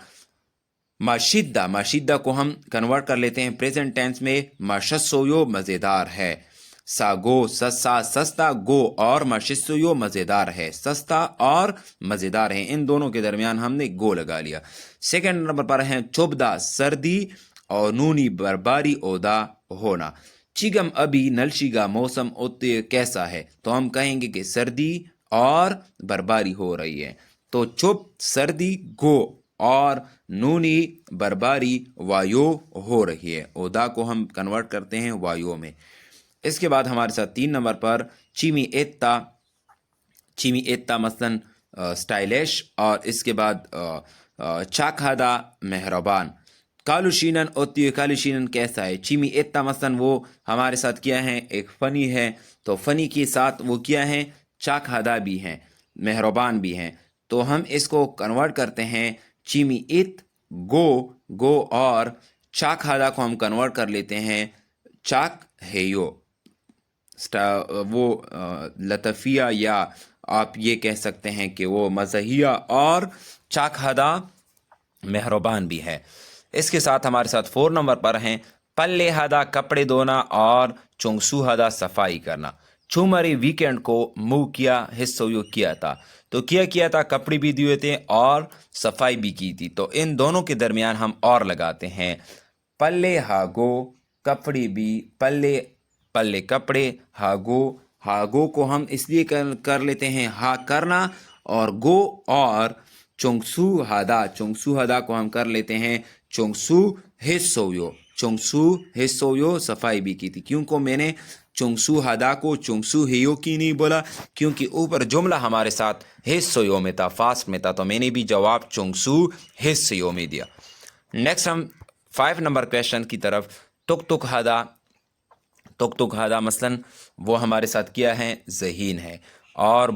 Speaker 1: माशिद्दा को हम कन्वर्ट कर लेते हैं प्रेजेंट टेंस में, माशस्सोयो मज़ेदार है। सागो सस्ता गो, और माशिस्सोयो मज़ेदार है, सस्ता और मज़ेदार है। इन दोनों के दरमियान हमने गो लगा लिया। सेकंड नंबर पर है चुबदा सर्दी, और नूनी बर्बारी ओदा होना। चिगम अभी नलशिगा मौसम ओते कैसा है, तो हम कहेंगे कि सर्दी और बर्बारी हो रही है। तो चुप सर्दी गो, और नूनी बर्बारी वायो हो रही है। ओदा को हम कन्वर्ट करते हैं वायो में। इसके बाद हमारे साथ 3 नंबर पर चीमी एत्ता मसलन स्टाइलिश, और इसके बाद चाखादा मेहरबान। कालुशीनन कैसा है, चीमी एत्ता मसलन वो हमारे साथ क्या है, एक फ़नी है, तो फ़नी के साथ वो क्या है, چاکھادا بھی ہیں، مہربان بھی ہیں، تو ہم اس کو کنورٹ کرتے ہیں چیمی ات گو اور چاکھادا کو ہم کنورٹ کر لیتے ہیں چاک ہیو، وہ لطفیہ یا آپ یہ کہہ سکتے ہیں کہ وہ مزاحیہ، اور چاکھادا مہربان بھی ہے۔ اس کے ساتھ ہمارے ساتھ 4 نمبر پر ہیں پلے ہدا کپڑے دھونا اور چونگسو ہدا صفائی کرنا۔ چھومری ویکینڈ کو مو کیا حصو کیا تھا، تو کیا تھا کپڑے بھی دیے تھے اور صفائی بھی کی تھی، تو ان دونوں کے درمیان ہم اور لگاتے ہیں پلے ہاگو کپڑے بھی، پلے کپڑے، ہاگو کو ہم اس لیے کر لیتے ہیں ہا کرنا، اور گو اور چونگسو ہدا کو ہم کر لیتے ہیں چونگسو ہسویو صفائی بھی کی تھی۔ کیونکہ میں نے چونگسو ہدا کو چونگسو ہیو کی نہیں بولا، کیونکہ اوپر جملہ ہمارے ساتھ ہسویو میں تھا، فاسٹ میں تھا، تو میں نے بھی جواب چونگسو ہسویو میں دیا۔ نیکسٹ ہم 5 نمبر کویشچن کی طرف، تک ہدا مثلاً وہ ہمارے ساتھ کیا ہے، ذہین ہے، اور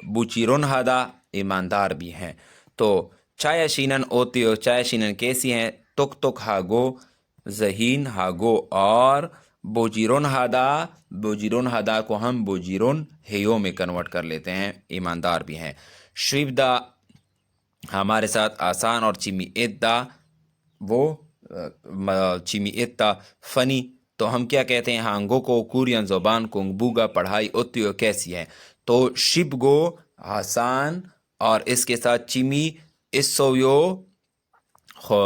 Speaker 1: بوچیرون ہدا ایماندار بھی ہیں۔ تو چایا شینن اوتیو، چایا شینن کیسی ہیں، تک ہاگو ذہین ہاگو، اور بوجیرون ہدا کو ہم بوجیرون ہیو میں کنورٹ کر لیتے ہیں، ایماندار بھی ہیں۔ شیبدا ہمارے ساتھ آسان، اور چیمی ایتا وہ چیمی ایتا فنی، تو ہم کیا کہتے ہیں، ہانگو کو کورین زبان کو بوگا پڑھائی اوتیو کیسی ہے، تو شب گو آسان، اور اس کے ساتھ چیمی اسویو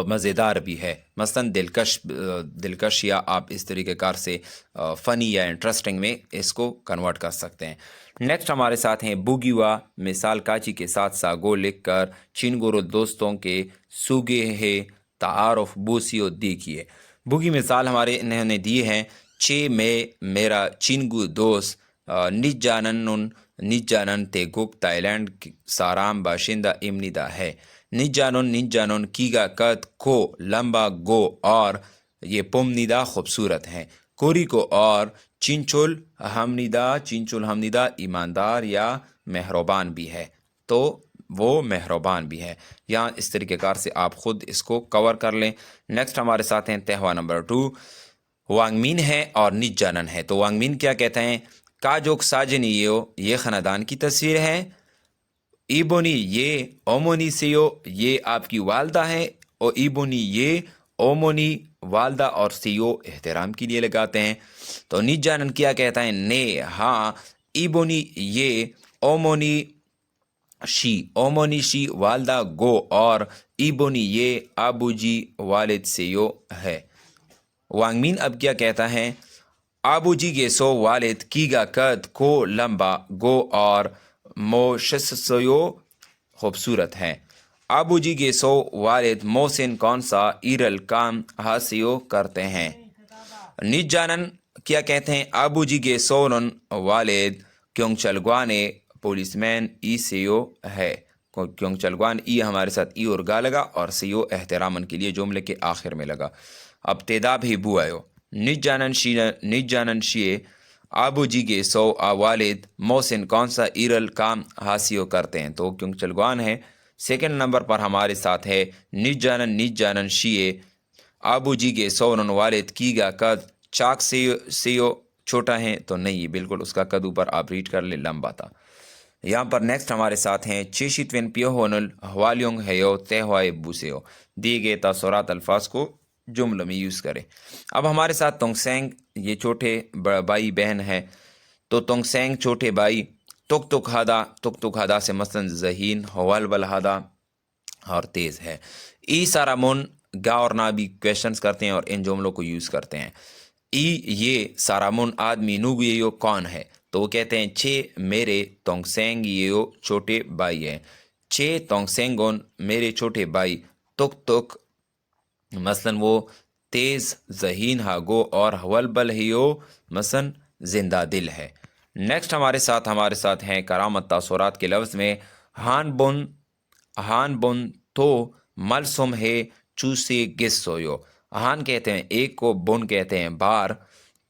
Speaker 1: مزیدار بھی ہے، مثلاً دلکش، یا آپ اس طریقے کار سے فنی یا انٹرسٹنگ میں اس کو کنورٹ کر سکتے ہیں۔ نیکسٹ ہمارے ساتھ ہیں بوگیوا، مثال کاچی کے ساتھ ساگو لکھ کر چینگورو دوستوں کے سوگے ہے تعارف بوسیو دیکھیے۔ بوگی مثال ہمارے انہوں نے دی ہیں، چے میں میرا چینگو دوست نیج جانن تیگوک تائیلینڈ سارام باشندہ امنیدہ ہے۔ نیج جانن کیگا قد کو لمبا گو، اور یہ پومنیدہ خوبصورت ہیں، کوری کو اور چینچول ہمنیدہ ایماندار یا مہربان بھی ہے، تو وہ مہربان بھی ہے۔ یہاں اس طریقے کار سے آپ خود اس کو کور کر لیں۔ نیکسٹ ہمارے ساتھ ہیں تہوا نمبر 2، وانگ مین ہے اور نیج جانن ہے۔ تو وانگ مین کیا کہتے ہیں، کاجوک ساجنی یہ خاندان کی تصویر ہے، ایبونی یہ اومونی سیو یہ آپ کی والدہ ہیں، اور ایبونی یہ اومونی والدہ اور سیو احترام کے لیے لگاتے ہیں۔ تو نیج جانن کیا کہتا ہے، نے ہاں، ایبونی یہ اومونی شی والدہ گو، اور ایبونی یہ ابو جی والد سیو ہے۔ وانگ مین اب کیا کہتا ہے، ابو جی کے سو والد کیگا قد کو لمبا گو، اور موشسیو خوبصورت ہے۔ ابو جی کے سو والد موسن کون سا ایرل کام ہاسیو کرتے ہیں۔ نیج جانن کیا کہتے ہیں، ابو جی کے سونن والد کیونگ چلگوانے پولیس مین ای سیو ہے۔ کیونگ چلگوان ای ہمارے ساتھ ای اور گا لگا، اور سیو احترامن کے لیے جملے کے آخر میں لگا۔ اب تیدا بھی بو آئیو، نیج جانن شیے ابو جی کے سو والد موسن کون سا ایرل کام ہاسیو کرتے ہیں، تو کیونگ چلگوان ہے۔ سیکنڈ نمبر پر ہمارے ساتھ ہے نیج جانن شیے ابو جی کے سونن والد کیگا قد چاک سیو چھوٹا ہے، تو نہیں، بالکل اس کا قد اوپر آپ ریڈ کر لیں، لمبا تھا۔ یہاں پر نیکسٹ ہمارے ساتھ ہیں چیشی توین پیو ہونل ہوالیونگ ہیو تہوائے بوسیو، دیے گئے تاثرات الفاظ کو جملوں میں یوز کریں۔ اب ہمارے ساتھ تونگ سینگ، یہ چھوٹے بھائی بہن ہے، تو تونگ سینگ چھوٹے بھائی، تک ہدا سے مثلاً ذہین، ہوال ہدا اور تیز ہے۔ ای سارامون گا اور نا بھی کویشچنس کرتے ہیں اور ان جملوں کو یوز کرتے ہیں۔ ای یہ سارامون آدمی نوگ یہ کون ہے، تو وہ کہتے ہیں چھ میرے تونگ سینگ یہ چھوٹے بھائی ہیں، چھ تونگ سینگون میرے چھوٹے بھائی، تک مثلاً وہ تیز، ذہین ہاگو، اور ہول ہیو مثلاً زندہ دل ہے۔ نیکسٹ ہمارے ساتھ ہیں کرامت تاثرات کے لفظ میں ہان بن تو ملسم ہے چوسے گس سویو۔ ہان کہتے ہیں ایک کو، بن کہتے ہیں بار،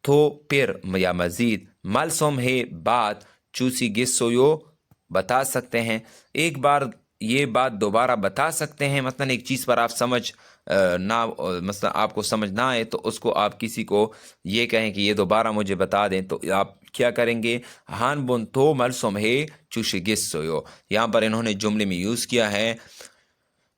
Speaker 1: تو پھر یا مزید، ملسم ہے بات، चूसी गिस्सोयो बता सकते हैं। एक बार ये बात दोबारा बता सकते हैं, मतलब एक चीज़ पर आप समझ मतलब आपको समझ ना आए तो उसको आप किसी को ये कहें कि ये दोबारा मुझे बता दें, तो आप क्या करेंगे, हान बुन तो मल सुमहे चूसी गिस्सोयो। यहाँ पर इन्होंने जुमले में यूज़ किया है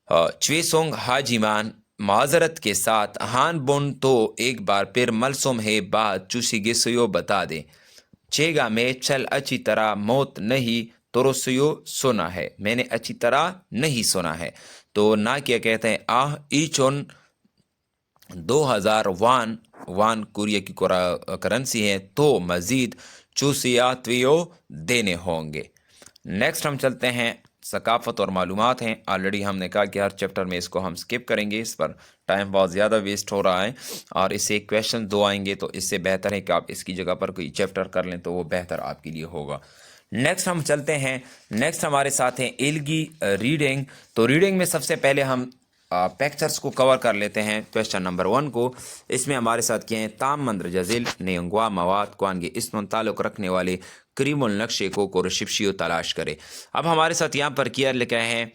Speaker 1: चवेसोंग हाजीमान माजरत के साथ, हान बुन तो एक बार फिर मलसुम है बात चूसी गिस्सोयो बता दें। चेगा में चल अच्छी तरह मौत नहीं तोरसयो सुना है, मैंने अच्छी तरह नहीं सुना है। तो ना क्या कहते हैं, आह ईचोन 2000 वान कोरिया की करेंसी है, तो मजीद चूसियात्वियो देने होंगे। नेक्स्ट हम चलते हैं, सकाफ़त और मालूमात हैं। ऑलरेडी हमने कहा कि हर चैप्टर में इसको हम स्किप करेंगे, इस पर टाइम बहुत ज़्यादा वेस्ट हो रहा है और इससे क्वेश्चन 2 आएंगे, तो इससे बेहतर है कि आप इसकी जगह पर कोई चैप्टर कर लें, तो वो बेहतर आपके लिए होगा। नेक्स्ट हम चलते हैं, नेक्स्ट हमारे साथ हैं इल्गी रीडिंग। तो रीडिंग में सबसे पहले हम पिक्चर्स को कवर कर लेते हैं। क्वेश्चन नंबर 1 को, इसमें हमारे साथ क्या है, ताम मंद्र जजिल नेंगवा मवाद क्वानगे इसमें ताल्लुक़ रखने वाले करीमुल नक्शे को कोरशिप्शियो तलाश करे। अब हमारे साथ यहाँ पर किया लिखा है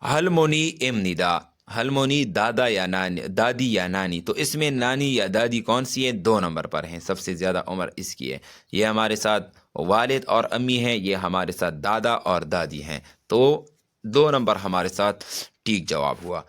Speaker 1: हलमोनी एम निदा, हलमोनी दादा या नानी, दादी या नानी। तो इसमें नानी या दादी कौन सी है, 2 नंबर पर हैं, सबसे ज़्यादा उम्र इसकी है। ये हमारे साथ वालिद और अम्मी हैं, ये हमारे साथ दादा और दादी हैं। तो 2 नंबर हमारे साथ ठीक जवाब हुआ।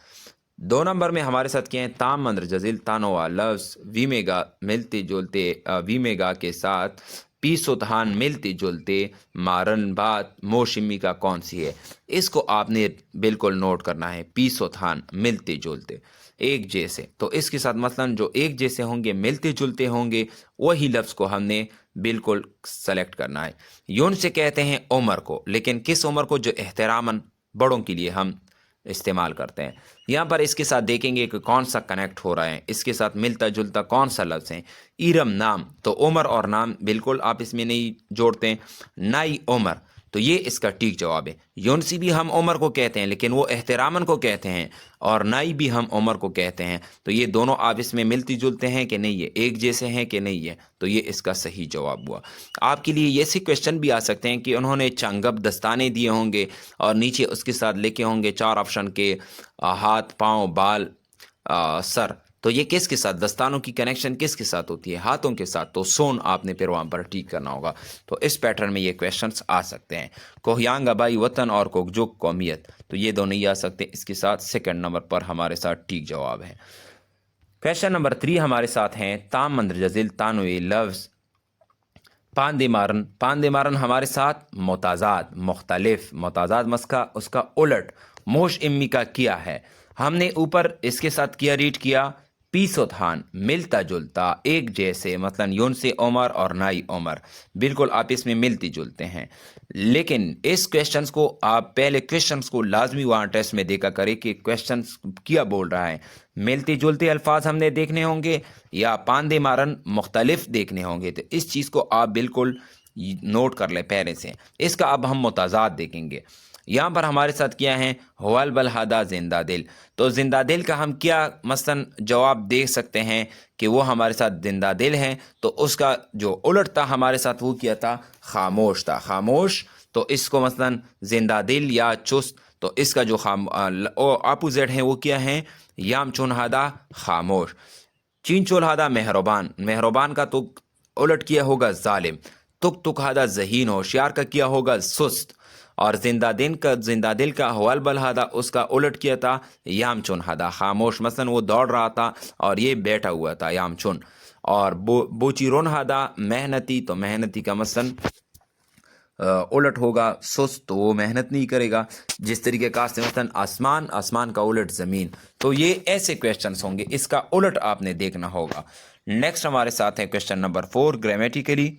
Speaker 1: 2 नंबर में हमारे साथ क्या है, ताम मंद्र जजिल तानोवा लफ्ज़ वीमेगा मिलते जुलते, वीमेगा के साथ पीसोतहान मिलते जुलते मारन बात मोशिमी का कौन सी है। इसको आपने बिल्कुल नोट करना है, पीसोतहान मिलते जुलते एक जैसे, तो इसके साथ मसलन जो एक जैसे होंगे मिलते जुलते होंगे वही लफ्ज़ को हमने बिल्कुल सेलेक्ट करना है। यून से कहते हैं उम्र को, लेकिन किस उम्र को, जो एहतरामन बड़ों के लिए हम इस्तेमाल करते हैं। यहाँ पर इसके साथ देखेंगे कि कौन सा कनेक्ट हो रहा है, इसके साथ मिलता जुलता कौन सा लफ्ज़ है। इरम नाम, तो उमर और नाम बिल्कुल आप इसमें नहीं जोड़ते। नाई उमर, तो ये इसका ठीक जवाब है। यूनसी भी हम उमर को कहते हैं, लेकिन वो एहतरामन को कहते हैं, और नाई भी हम उमर को कहते हैं। तो ये दोनों आप इसमें मिलती जुलते हैं कि नहीं है, एक जैसे हैं कि नहीं है, तो ये इसका सही जवाब हुआ। आपके लिए ऐसे क्वेश्चन भी आ सकते हैं कि उन्होंने चंगब दस्ताने दिए होंगे और नीचे उसके साथ लिखे होंगे 4 ऑप्शन के हाथ, पाँव, बाल, सर। तो ये किसके साथ, दस्तानों की कनेक्शन किसके साथ होती है, हाथों के साथ। तो सोन आपने फिर वहाँ पर ठीक करना होगा। तो इस पैटर्न में ये क्वेश्चंस आ सकते हैं। कोहयांग आबाई वतन और कोकजोक कौमियत, तो ये दोनों ही आ सकते हैं। इसके साथ 2nd नंबर पर हमारे साथ ठीक जवाब है। क्वेश्चन नंबर 3 हमारे साथ हैं ताम मंद्र जजिल तानवे लफ्ज़ पांदे मारन, पांदे मारन हमारे साथ मोताजाद मुख्तलिफ, मोताजाद मस्का उसका उलट, मोश इम्मी का किया है। हमने ऊपर इसके साथ किया रीड किया पीसोथान मिलता जुलता एक जैसे, मतलब यून से उमर और नाई उमर, बिल्कुल आप इसमें मिलती जुलते हैं। लेकिन इस क्वेश्चंस को आप पहले क्वेश्चंस को लाजमी वहाँ टेस्ट में देखा करें कि क्वेश्चंस क्या बोल रहा है। मिलते जुलते अल्फाज हमने देखने होंगे या पांदे मारन मुख्तलिफ देखने होंगे, तो इस चीज़ को आप बिल्कुल नोट कर ले पहले से। इसका अब हम मुताजाद देखेंगे। यहाँ पर हमारे साथ क्या है, हवाल बलहादा जिंदा दिल, तो जिंदा दिल का हम क्या मसलन जवाब दे सकते हैं कि वो हमारे साथ जिंदा दिल है, तो उसका जो उलट था हमारे साथ वो क्या था, खामोश था, खामोश। तो इसको मसलन जिंदा दिल या चुस्त, तो इसका जो अपोजिट है वो क्या है, याम चुनहादा खामोश। चीन चोलहादा मेहरबान, मेहरबान का तो उलट किया होगा जालिम। तुक तुकहादा जहीन, होशियार का किया होगा सुस्त। और जिंदा दिल का हवाल बलहादा उसका उलट किया था याम चुन हादा खामोश, मसलन वो दौड़ रहा था और ये बैठा हुआ था याम चुन। और बोचीरोन हादा मेहनती, तो मेहनती का मसलन उलट होगा सुस्त, तो वो मेहनत नहीं करेगा। जिस तरीके का मसलन आसमान, आसमान का उलट ज़मीन। तो ये ऐसे क्वेश्चंस होंगे, इसका उलट आपने देखना होगा। नेक्स्ट हमारे साथ है क्वेश्चन नंबर 4 ग्रामेटिकली।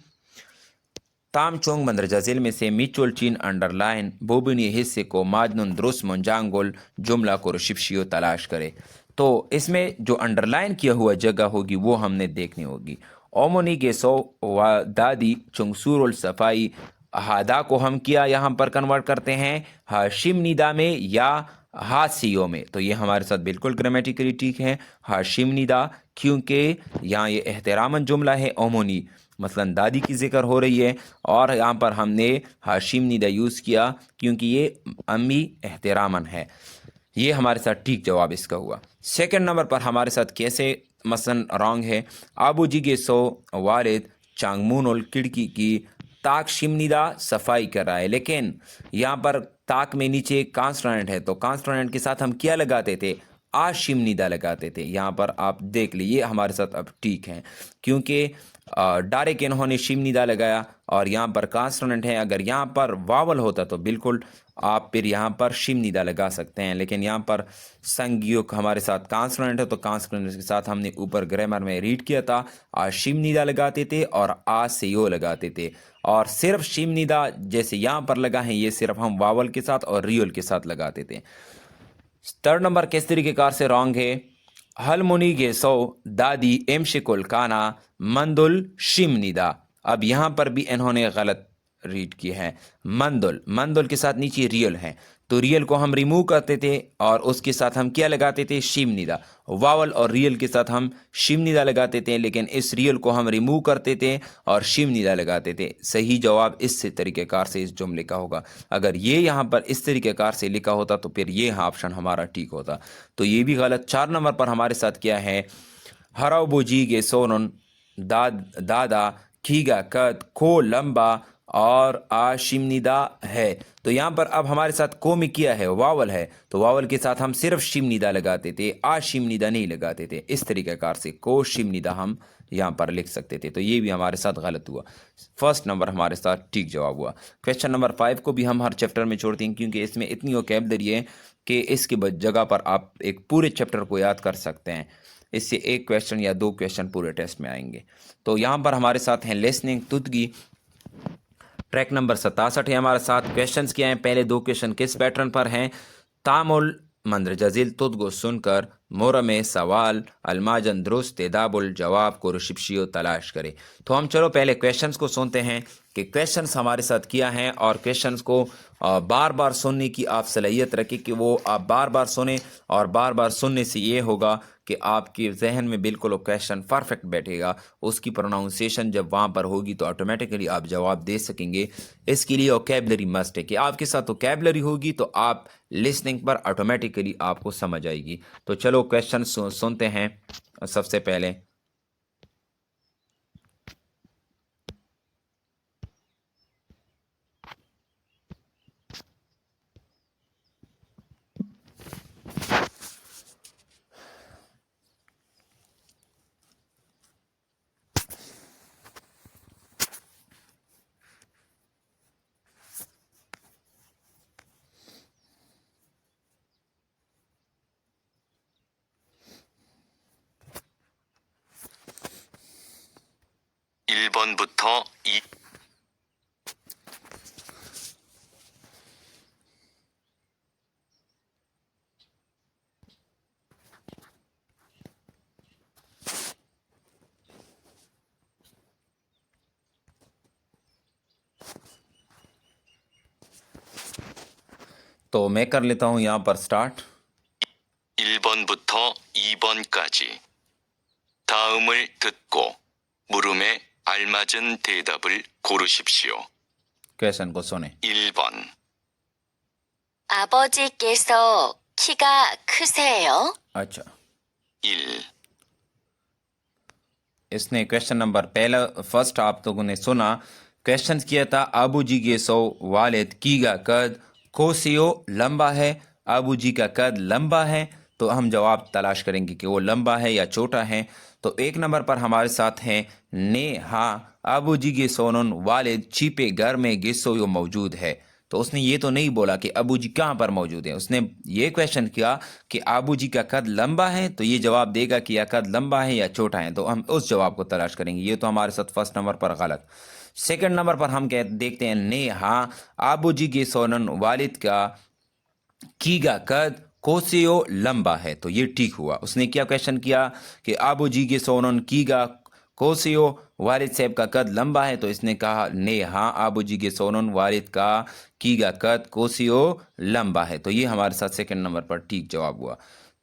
Speaker 1: ताम चोंग मंदर जजिल में से मिचोल चीन अंडरलाइन बोबिनी हिस्से को माजनुन द्रुस मुंजांगोल जुमला को रशिप्शियो तलाश करे। तो इसमें जो अंडरलाइन किया हुआ जगह होगी वो हमने देखनी होगी। ओमोनी गेसो व दादी चुंगसूरुल सफाई, हादा को हम किया यहाँ पर कन्वर्ट करते हैं हाशिम निदा में या हासियो में, तो ये हमारे साथ बिल्कुल ग्रामेटिकली ठीक है हाशिम निदा, क्योंकि यहाँ ये एहतरामन जुमला है। ओमोनी मसलन दादी की ज़िक्र हो रही है और यहाँ पर हमने हाशिम निदा यूज़ किया क्योंकि ये अम्मी एहतरामन है। ये हमारे साथ ठीक जवाब इसका हुआ। सेकंड नंबर पर हमारे साथ कैसे मसलन रॉन्ग है, आबू जी के सो वालिद चांगमून और खिड़की की ताक शिमनिदा सफाई कर रहा है, लेकिन यहाँ पर ताक में नीचे कॉन्सोनेंट है तो कॉन्सोनेंट के साथ हम क्या लगाते थे, आ शिमनिदा लगाते थे। यहाँ पर आप देख लीजिए हमारे साथ अब ठीक है क्योंकि डायरेक्ट इन्होंने शिमनिदा लगाया और यहाँ पर कॉन्सोनेंट है। अगर यहाँ पर वावल होता तो बिल्कुल आप फिर यहाँ पर शिमनिदा लगा सकते हैं, लेकिन यहाँ पर संज्ञक हमारे साथ कॉन्सोनेंट है तो कॉन्सोनेंट के साथ हमने ऊपर ग्रामर में रीड किया था आ शिमनिदा लगाते थे और आ से यो लगाते थे। और सिर्फ शिमनिदा जैसे यहाँ पर लगा है ये सिर्फ हम वावल के साथ और रियल के साथ लगाते थे। थर्ड नंबर किस तरीके कार से रॉन्ग है, हल मुनी गे सो दादी एमशिकुल काना मंदुल शिमनिदा। अब यहाँ पर भी इन्होंने गलत रीड की है। मंदुल, मंदुल के साथ नीचे रियल है तो रियल को हम रिमूव करते थे और उसके साथ हम क्या लगाते थे, शिमनिदा। वावल और रियल के साथ हम शिमनिदा लगाते थे, लेकिन इस रियल को हम रिमूव करते थे और शिमनिदा लगाते थे। सही जवाब इस तरीक़ेकार से इस जुमले का होगा। अगर ये यहाँ पर इस तरीक़ेकार से लिखा होता तो फिर ये ऑप्शन हमारा ठीक होता, तो ये भी गलत। 4 नंबर पर हमारे साथ क्या है, हराव बोजी गे सोनन दादा खीगा कद को लंबा और आशिमनिदा है। तो यहाँ पर अब हमारे साथ को में किया है, वावल है तो वावल के साथ हम सिर्फ शिमनिदा लगाते थे, आशिमनिदा नहीं लगाते थे। इस तरीक़ेकार से को शिमनिदा हम यहाँ पर लिख सकते थे, तो ये भी हमारे साथ गलत हुआ। फर्स्ट नंबर हमारे साथ ठीक जवाब हुआ। क्वेश्चन नंबर 5 को भी हम हर चैप्टर में छोड़ते हैं क्योंकि इसमें इतनी वोकैबुलरी है कि इसकी जगह पर आप एक पूरे चैप्टर को याद कर सकते हैं। इससे एक क्वेश्चन या 2 क्वेश्चन पूरे टेस्ट में आएंगे। तो यहाँ पर हमारे साथ हैं लिसनिंग तुदगी, ट्रैक नंबर 67 है हमारे साथ। क्वेश्चंस क्या हैं, पहले 2 क्वेश्चन किस पैटर्न पर हैं, तामुल मंद्रजजिल तुदगो सुनकर मोरा में सवाल अलमाजन दुरुस्त दाबुल जवाब को रुशिप्शियो तलाश करे। तो हम चलो पहले क्वेश्चंस को सुनते हैं कि क्वेश्चंस हमारे साथ किया है और क्वेश्चंस को बार बार सुनने की आप सलाहियत रखें कि वो आप बार बार सुने और बार बार सुनने से ये होगा कि आपके जहन में बिल्कुल वो क्वेश्चन परफेक्ट बैठेगा। उसकी प्रोनाउंसिएशन जब वहाँ पर होगी तो ऑटोमेटिकली आप जवाब दे सकेंगे। इसके लिए वोकैबुलरी मस्ट है कि आपके साथ वोकैबुलरी होगी तो आप लिसनिंग पर ऑटोमेटिकली आपको समझ आएगी। तो चलो क्वेश्चन सुनते हैं। सबसे पहले
Speaker 2: (1번부터 2)
Speaker 1: तो मैं कर लेता हूं यहां पर स्टार्ट।
Speaker 2: 1번부터 2번까지 다음을 듣고 물음에 알맞은 대답을 고르십시오.
Speaker 1: क्वेश्चन को सुने।
Speaker 2: 1번
Speaker 3: 아버지께서 키가 크세요?
Speaker 1: अच्छा,
Speaker 2: 1.
Speaker 1: इसने क्वेश्चन नंबर पहला फर्स्ट आप लोगों ने सुना, क्वेश्चन किया था अबू जी के सो वालिद की का कद कोसियो लंबा है। अबू जी का कद लंबा है तो हम जवाब तलाश करेंगे कि वो लंबा है या छोटा है। तो 1 नंबर पर हमारे साथ हैं ने हाँ अबू जी के सोनन वालिद छिपे घर में गिस्सो मौजूद है। तो उसने ये तो नहीं बोला कि अबू जी कहाँ पर मौजूद है, उसने ये क्वेश्चन किया कि अबू जी का कद लंबा है तो ये जवाब देगा कि या कद लंबा है या छोटा है, तो हम उस जवाब को तलाश करेंगे। ये तो हमारे साथ फर्स्ट नंबर पर गलत। सेकंड नंबर पर हम देखते हैं ने हाँ अबू जी के सोनन वालिद का कीगा कद कोसियो लंबा है, तो ये ठीक हुआ। उसने क्या क्वेश्चन किया कि अबू जी के सोनन कीगा कोसियो वालिद साहब का कद लंबा है, तो इसने कहा ने हाँ अबू जी के सोनन वालिद का कीगा कद कोसियो लंबा है, तो ये हमारे साथ सेकंड नंबर पर ठीक जवाब हुआ।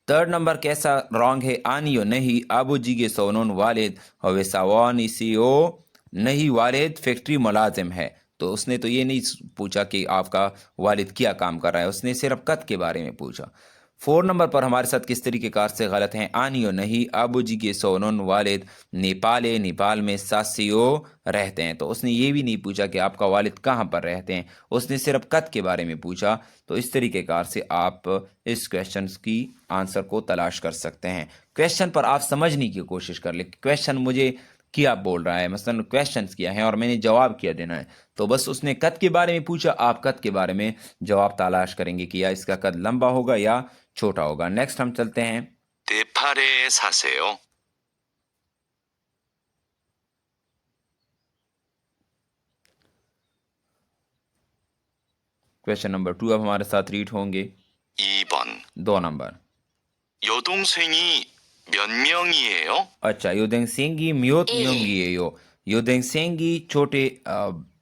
Speaker 1: थर्ड नंबर कैसा रॉन्ग है, आनियो नहीं अबू जी के सोनन वालिद हवे सावानिसियो नहीं वालिद फैक्ट्री मुलाजिम है। तो उसने तो ये नहीं पूछा कि आपका वालिद क्या काम कर रहा है, उसने सिर्फ कद के बारे में पूछा। 4 नंबर पर हमारे साथ किस तरीके कार से गलत हैं। आनियो नहीं अबू जी के सोनन वालिद नेपाले नेपाल में सासियो रहते हैं। तो उसने ये भी नहीं पूछा कि आपका वालिद कहाँ पर रहते हैं, उसने सिर्फ कद के बारे में पूछा। तो इस तरीके कार से आप इस क्वेश्चन की आंसर को तलाश कर सकते हैं। क्वेश्चन पर आप समझने की कोशिश कर ले, क्वेश्चन मुझे क्या बोल रहा है, मसलन क्वेश्चंस किया है और मैंने जवाब क्या देना है। तो बस उसने कद के बारे में पूछा, आप कद के बारे में जवाब तलाश करेंगे कि या इसका कद लंबा होगा या छोटा होगा। नेक्स्ट हम चलते हैं।
Speaker 2: 네팔에 사세요.
Speaker 1: क्वेश्चन नंबर 2 अब हमारे साथ रीड होंगे।
Speaker 2: 2번.
Speaker 1: 2 नंबर।
Speaker 2: 여동생이 몇 명이에요?
Speaker 1: अच्छा, योदेंगसेंगी म्योत
Speaker 3: ए।
Speaker 1: म्योंगियो। योदेंगसेंगी छोटे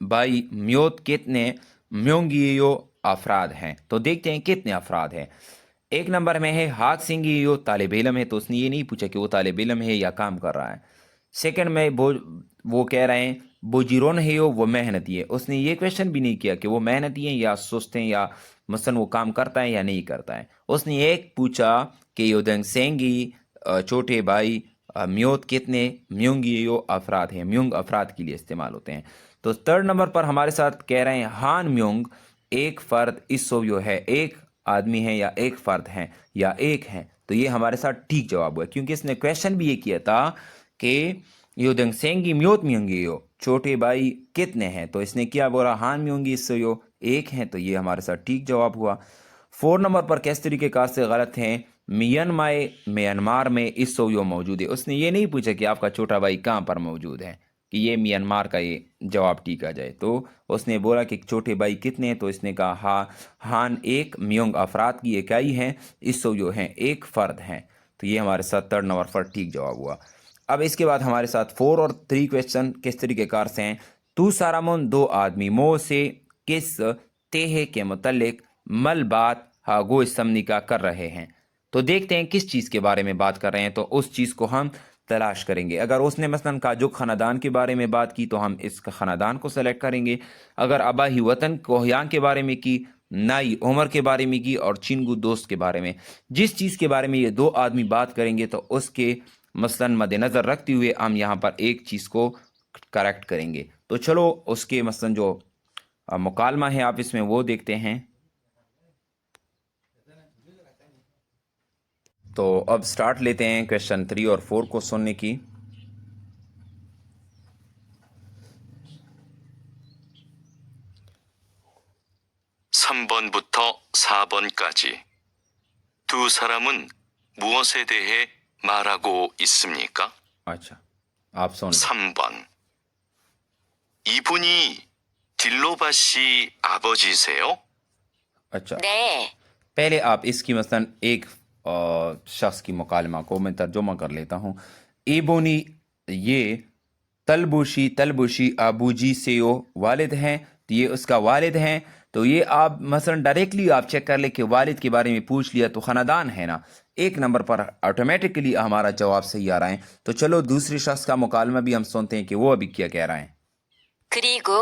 Speaker 1: भाई म्योत कितने म्योंगियो अफराद हैं। तो देखते हैं कितने अफराद हैं। 1 नंबर में है हाथ सिंगियो तालिब इल्म है। तो उसने ये नहीं पूछा कि वो तालिब इल्म है या काम कर रहा है। सेकंड में वो कह रहे हैं बोजीरोन है वो मेहनती है। उसने ये क्वेश्चन भी नहीं किया कि वो मेहनती हैं या सुस्त हैं या मसलन वो काम करता है या नहीं करता है। उसने एक पूछा कि योदेंगसेंगी छोटे भाई म्योत कितने म्योंगियो अफराद हैं। म्योंग अफराद के लिए इस्तेमाल होते हैं। तो 3rd नंबर पर हमारे साथ कह रहे हैं हान म्योंग एक फ़र्द इसोयो है, एक आदमी है या एक फ़र्द है या एक है। तो ये हमारे साथ ठीक जवाब हुआ, क्योंकि इसने क्वेश्चन भी ये किया था कि योदेंगसेंगी म्योत म्योंगियो छोटे भाई कितने हैं। तो इसने क्या बोला, हान म्योंगी इसोयो एक हैं। तो ये हमारे साथ ठीक जवाब हुआ। 4 नंबर पर किस तरीके कार से गलत हैं। म्यांमार में इस सोयो मौजूद है। उसने ये नहीं पूछा कि आपका छोटा भाई कहाँ पर मौजूद है, कि ये म्यांमार का ये जवाब ठीक आ जाए। तो उसने बोला कि छोटे भाई कितने हैं। तो इसने कहा हान एक, म्योंग अफराद की इकाई है, इस सोयो हैं एक फ़र्द हैं। तो ये हमारे साथ 3rd नंबर पर ठीक जवाब हुआ। अब इसके बाद हमारे साथ 4 और 3 क्वेश्चन किस तरीके कार से हैं। तू सारामुन 2 आदमी मो से किस तेहे के मुतल्लिक मल बात हागो समनी का कर रहे हैं। तो देखते हैं किस चीज़ के बारे में बात कर रहे हैं। तो उस चीज़ को हम तलाश करेंगे। अगर उसने मसलन काजुक ख़ानदान के बारे में बात की तो हम इस ख़ानदान को सेलेक्ट करेंगे। अगर अबाही वतन कोहयान के बारे में की, नाई उमर के बारे में की और चिंगू दोस्त के बारे में, जिस चीज़ के बारे में ये 2 आदमी बात करेंगे तो उसके मसलन मद्देनज़र रखते हुए हम यहाँ पर एक चीज़ को करेक्ट करेंगे। तो चलो उसके मसलन जो मुकालमा है आप इसमें वो देखते हैं। तो अब स्टार्ट लेते हैं क्वेश्चन 3 और 4 को सुनने की।
Speaker 2: (3번부터 4번까지) 두 사람은 무엇에 대해 말하고 있습니까?
Speaker 1: अच्छा, आप सुन।
Speaker 2: 3번. 이분이 딜로바 씨 아버지세요?
Speaker 1: अच्छा,
Speaker 3: 네,
Speaker 1: पहले आप इसकी मसलन एक शख्स की मुकालमा को मैं तर्जुमा कर लेता हूँ। एबोनी ये तलबुशी आबूजी से वो वालिद हैं, तो ये उसका वालिद हैं। तो ये आप मसलन डायरेक्टली आप चेक कर ले कि वालिद के बारे में पूछ लिया तो ख़ानदान है ना, 1 नंबर पर ऑटोमेटिकली हमारा जवाब सही आ रहा है। तो चलो दूसरे शख्स का मुकालमा भी हम सुनते हैं कि वो अभी क्या कह रहा है।
Speaker 3: 그리고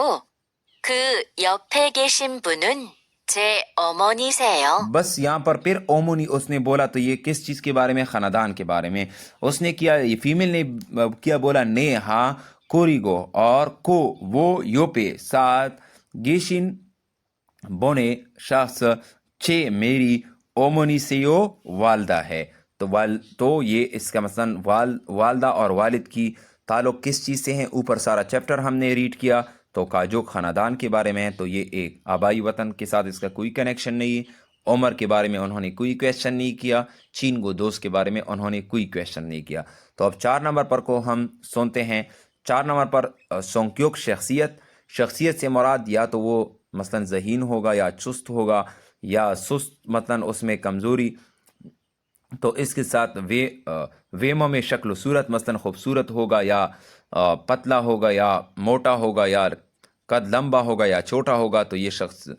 Speaker 3: 그 옆에 계신 분은 제 어머니세요.
Speaker 1: बस यहाँ पर फिर ओमोनी उसने बोला। तो ये किस चीज़ के बारे में, ख़ानदान के बारे में उसने किया। ये फीमेल ने क्या बोला, ने हा कोरिगो और को वो योपे साथ गेशिन बोने शख्स छे मेरी ओमोनी से यो वालदा है। तो ये इसका मसलन वालदा और वालिद की ताल्लुक़ किस चीज़ से हैं। ऊपर सारा चैप्टर हमने रीड किया तो काजो ख़ानदान के बारे में है। तो ये एक आबाई वतन के साथ इसका कोई कनेक्शन नहीं है। उमर के बारे में उन्होंने कोई क्वेश्चन नहीं किया। चीन गो दोस्त के बारे में उन्होंने कोई क्वेश्चन नहीं किया। तो अब 4 नंबर पर को हम सुनते हैं। 4 नंबर पर सोंक्योक शख्सियत से मुराद या तो वो मसलन ज़हीन होगा या चुस्त होगा या सुस्त मसलन उसमें कमज़ोरी। तो इसके साथ वेमो में शक्ल सूरत मसलन खूबसूरत होगा या पतला होगा या मोटा होगा या कद लंबा होगा या छोटा होगा। तो ये शख्स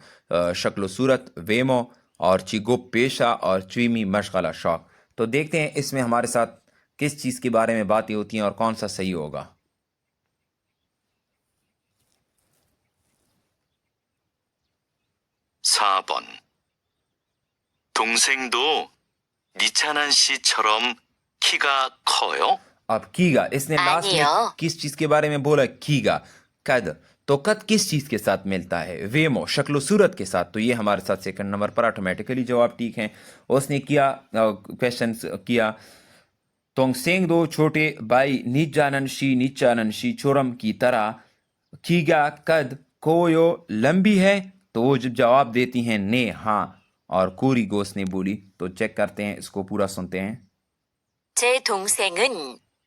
Speaker 1: शक्ल सूरत वेमो और चिगो पेशा और चीमी मशगला शौक। तो देखते हैं इसमें हमारे साथ किस चीज़ के बारे में बातें होती हैं और कौन सा सही होगा।
Speaker 2: 4번. 동생도 니찬한 씨처럼 키가 커요?
Speaker 1: अब कीगा, इसने लास्ट में
Speaker 3: आनियो।
Speaker 1: किस चीज के बारे में बोला? कीगा, कद। तो कद किस चीज के साथ मिलता है? वेमो, शक्ल सूरत के साथ। तो ये हमारे साथ सेकंड नंबर पर ऑटोमेटिकली जवाब ठीक है। उसने किया क्वेश्चन किया तोंगसेंग दो छोटे भाई नीचाननशी चोरम की तरह कीगा कद कोयो लंबी है। तो वो जब जवाब देती हैं ने हाँ, और कोरी गोस ने बोली। तो चेक करते हैं, इसको पूरा सुनते हैं।
Speaker 3: 제 동생은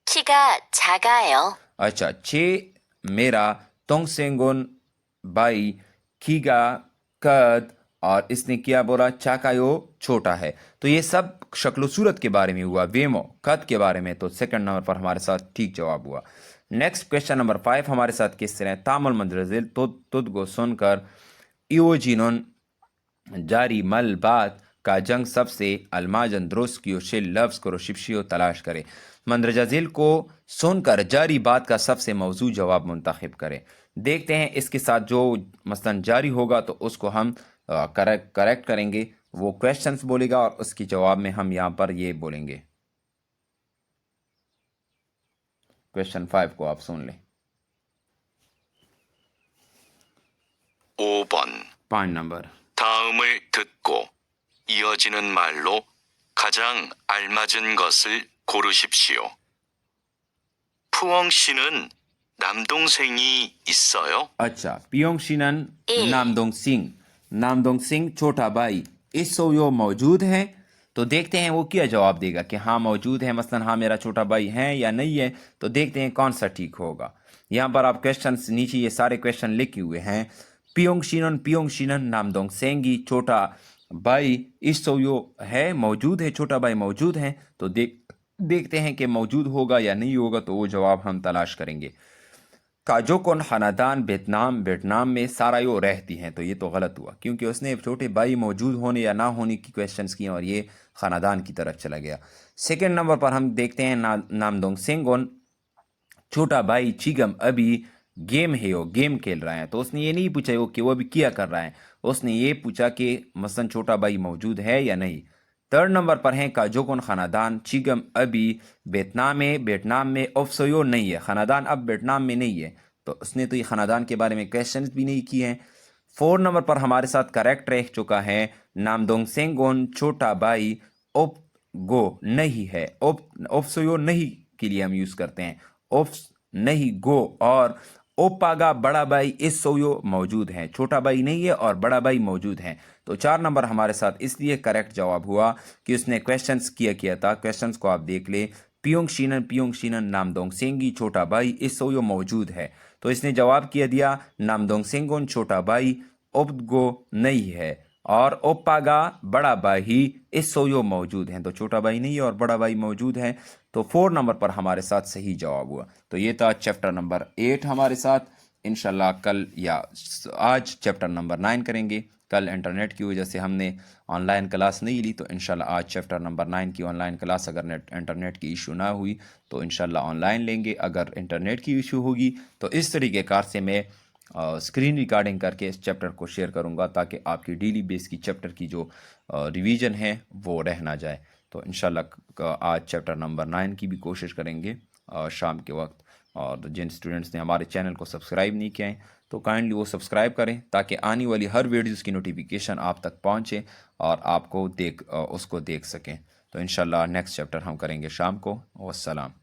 Speaker 3: 키가 작아요.
Speaker 1: अच्छा, छे मेरा तोंगसेंगोन बाई कीगा कद, और इसने क्या बोला? चाकायो छोटा है। तो ये सब शक्ल सूरत के बारे में हुआ, वेमो कद के बारे में। तो सेकंड नंबर पर हमारे साथ ठीक जवाब हुआ। नेक्स्ट क्वेश्चन नंबर 5 हमारे साथ किस तरह? तामुल मंद्रजिल तुद को सुनकर इओजिनोन जारी मल बात का जंग सबसे अलमाजन द्रोस की शिल लफ्ज करो शिप्शियो तलाश करे। मंदरजाजिल को सुनकर जारी बात का सबसे मौजू जवाब मुंतखब करें। देखते हैं इसके साथ जो मसलन जारी होगा तो उसको हम करेक्ट करेंगे। वो क्वेश्चंस बोलेगा और उसके जवाब में हम यहाँ पर ये बोलेंगे। क्वेश्चन 5 को आप सुन लें।
Speaker 2: 5번.
Speaker 1: 5 नंबर।
Speaker 2: 다음을 듣고 이어지는 말로 가장 알맞은 것을 고르십시오. 푸엉 씨는 남동생이 있어요?
Speaker 1: अच्छा, पियोंग शिनन
Speaker 3: ए।
Speaker 1: नामदोंग सिंह छोटा भाई इस सोयो मौजूद है। तो देखते हैं वो क्या जवाब देगा कि हाँ मौजूद है, मसलन हाँ मेरा छोटा भाई है या नहीं है। तो देखते हैं कौन सा ठीक होगा। यहाँ पर आप क्वेश्चन नीचे ये सारे क्वेश्चन लिखे हुए हैं। पियोंग शिनन नामदोंग सेंगी छोटा भाई इस सोयो है, मौजूद है, छोटा भाई मौजूद है। तो देखते हैं कि मौजूद होगा या नहीं होगा। तो वो जवाब हम तलाश करेंगे। काजोकोन खानादान वियतनाम में सारायो रहती हैं। तो ये तो गलत हुआ क्योंकि उसने छोटे भाई मौजूद होने या ना होने की क्वेश्चंस किए और ये खानादान की तरफ चला गया। सेकंड नंबर पर हम देखते हैं नामदोंग सेंगोन छोटा भाई चिगम अभी गेम खेल रहा है। तो उसने ये नहीं पूछा कि वो अभी क्या कर रहा है, उसने ये पूछा कि मसलन छोटा भाई मौजूद है या नहीं। थर्ड नंबर पर है काजोकोन खानादान चिगम अभी वियतनाम में ऑफसोयो नहीं है, खानादान अब वियतनाम में नहीं है। तो उसने तो ये खानादान के बारे में क्वेश्चंस भी नहीं किए हैं। 4 नंबर पर हमारे साथ करेक्ट रह चुका है नामदोंग सेंगोन छोटा भाई ओप गो नहीं है। ऑफसोयो नहीं के लिए हम यूज करते हैं ओफ नहीं गो, और ओपागा बड़ा भाई इस सोयो मौजूद है, छोटा भाई नहीं है और बड़ा भाई मौजूद है। तो 4 नंबर हमारे साथ इसलिए करेक्ट जवाब हुआ कि उसने क्वेश्चंस किया था। क्वेश्चंस को आप देख ले। पियोंग शिनन नामदोंग सेंगी छोटा भाई इस सोयो मौजूद है। तो इसने जवाब दिया नामदोंग सेंगोन छोटा भाई ओपगो नहीं है, और ओपागा बड़ा भाई इस सोयो मौजूद हैं। तो छोटा भाई नहीं है और बड़ा भाई मौजूद है। तो 4 नंबर पर हमारे साथ सही जवाब हुआ। तो ये था चैप्टर नंबर 8 हमारे साथ। इंशाल्लाह कल या आज चैप्टर नंबर 9 करेंगे। कल इंटरनेट की वजह से हमने ऑनलाइन क्लास नहीं ली, तो इंशाल्लाह आज चैप्टर नंबर 9 की ऑनलाइन क्लास अगर इंटरनेट की इशू ना हुई तो इंशाल्लाह ऑनलाइन लेंगे। अगर इंटरनेट की इशू होगी तो इस तरीके कार से मैं स्क्रीन रिकॉर्डिंग करके इस चैप्टर को शेयर करूंगा ताकि आपकी डेली बेस की चैप्टर की जो रिवीजन है वो रह ना जाए। तो इंशाल्लाह आज चैप्टर नंबर 9 की भी कोशिश करेंगे शाम के वक्त। और जिन स्टूडेंट्स ने हमारे चैनल को सब्सक्राइब नहीं किया है तो काइंडली वो सब्सक्राइब करें ताकि आने वाली हर वीडियोज़ की नोटिफिकेशन आप तक पहुँचे और आपको उसको देख सकें। तो इंशाल्लाह नेक्स्ट चैप्टर हम करेंगे शाम को। वस्सलाम।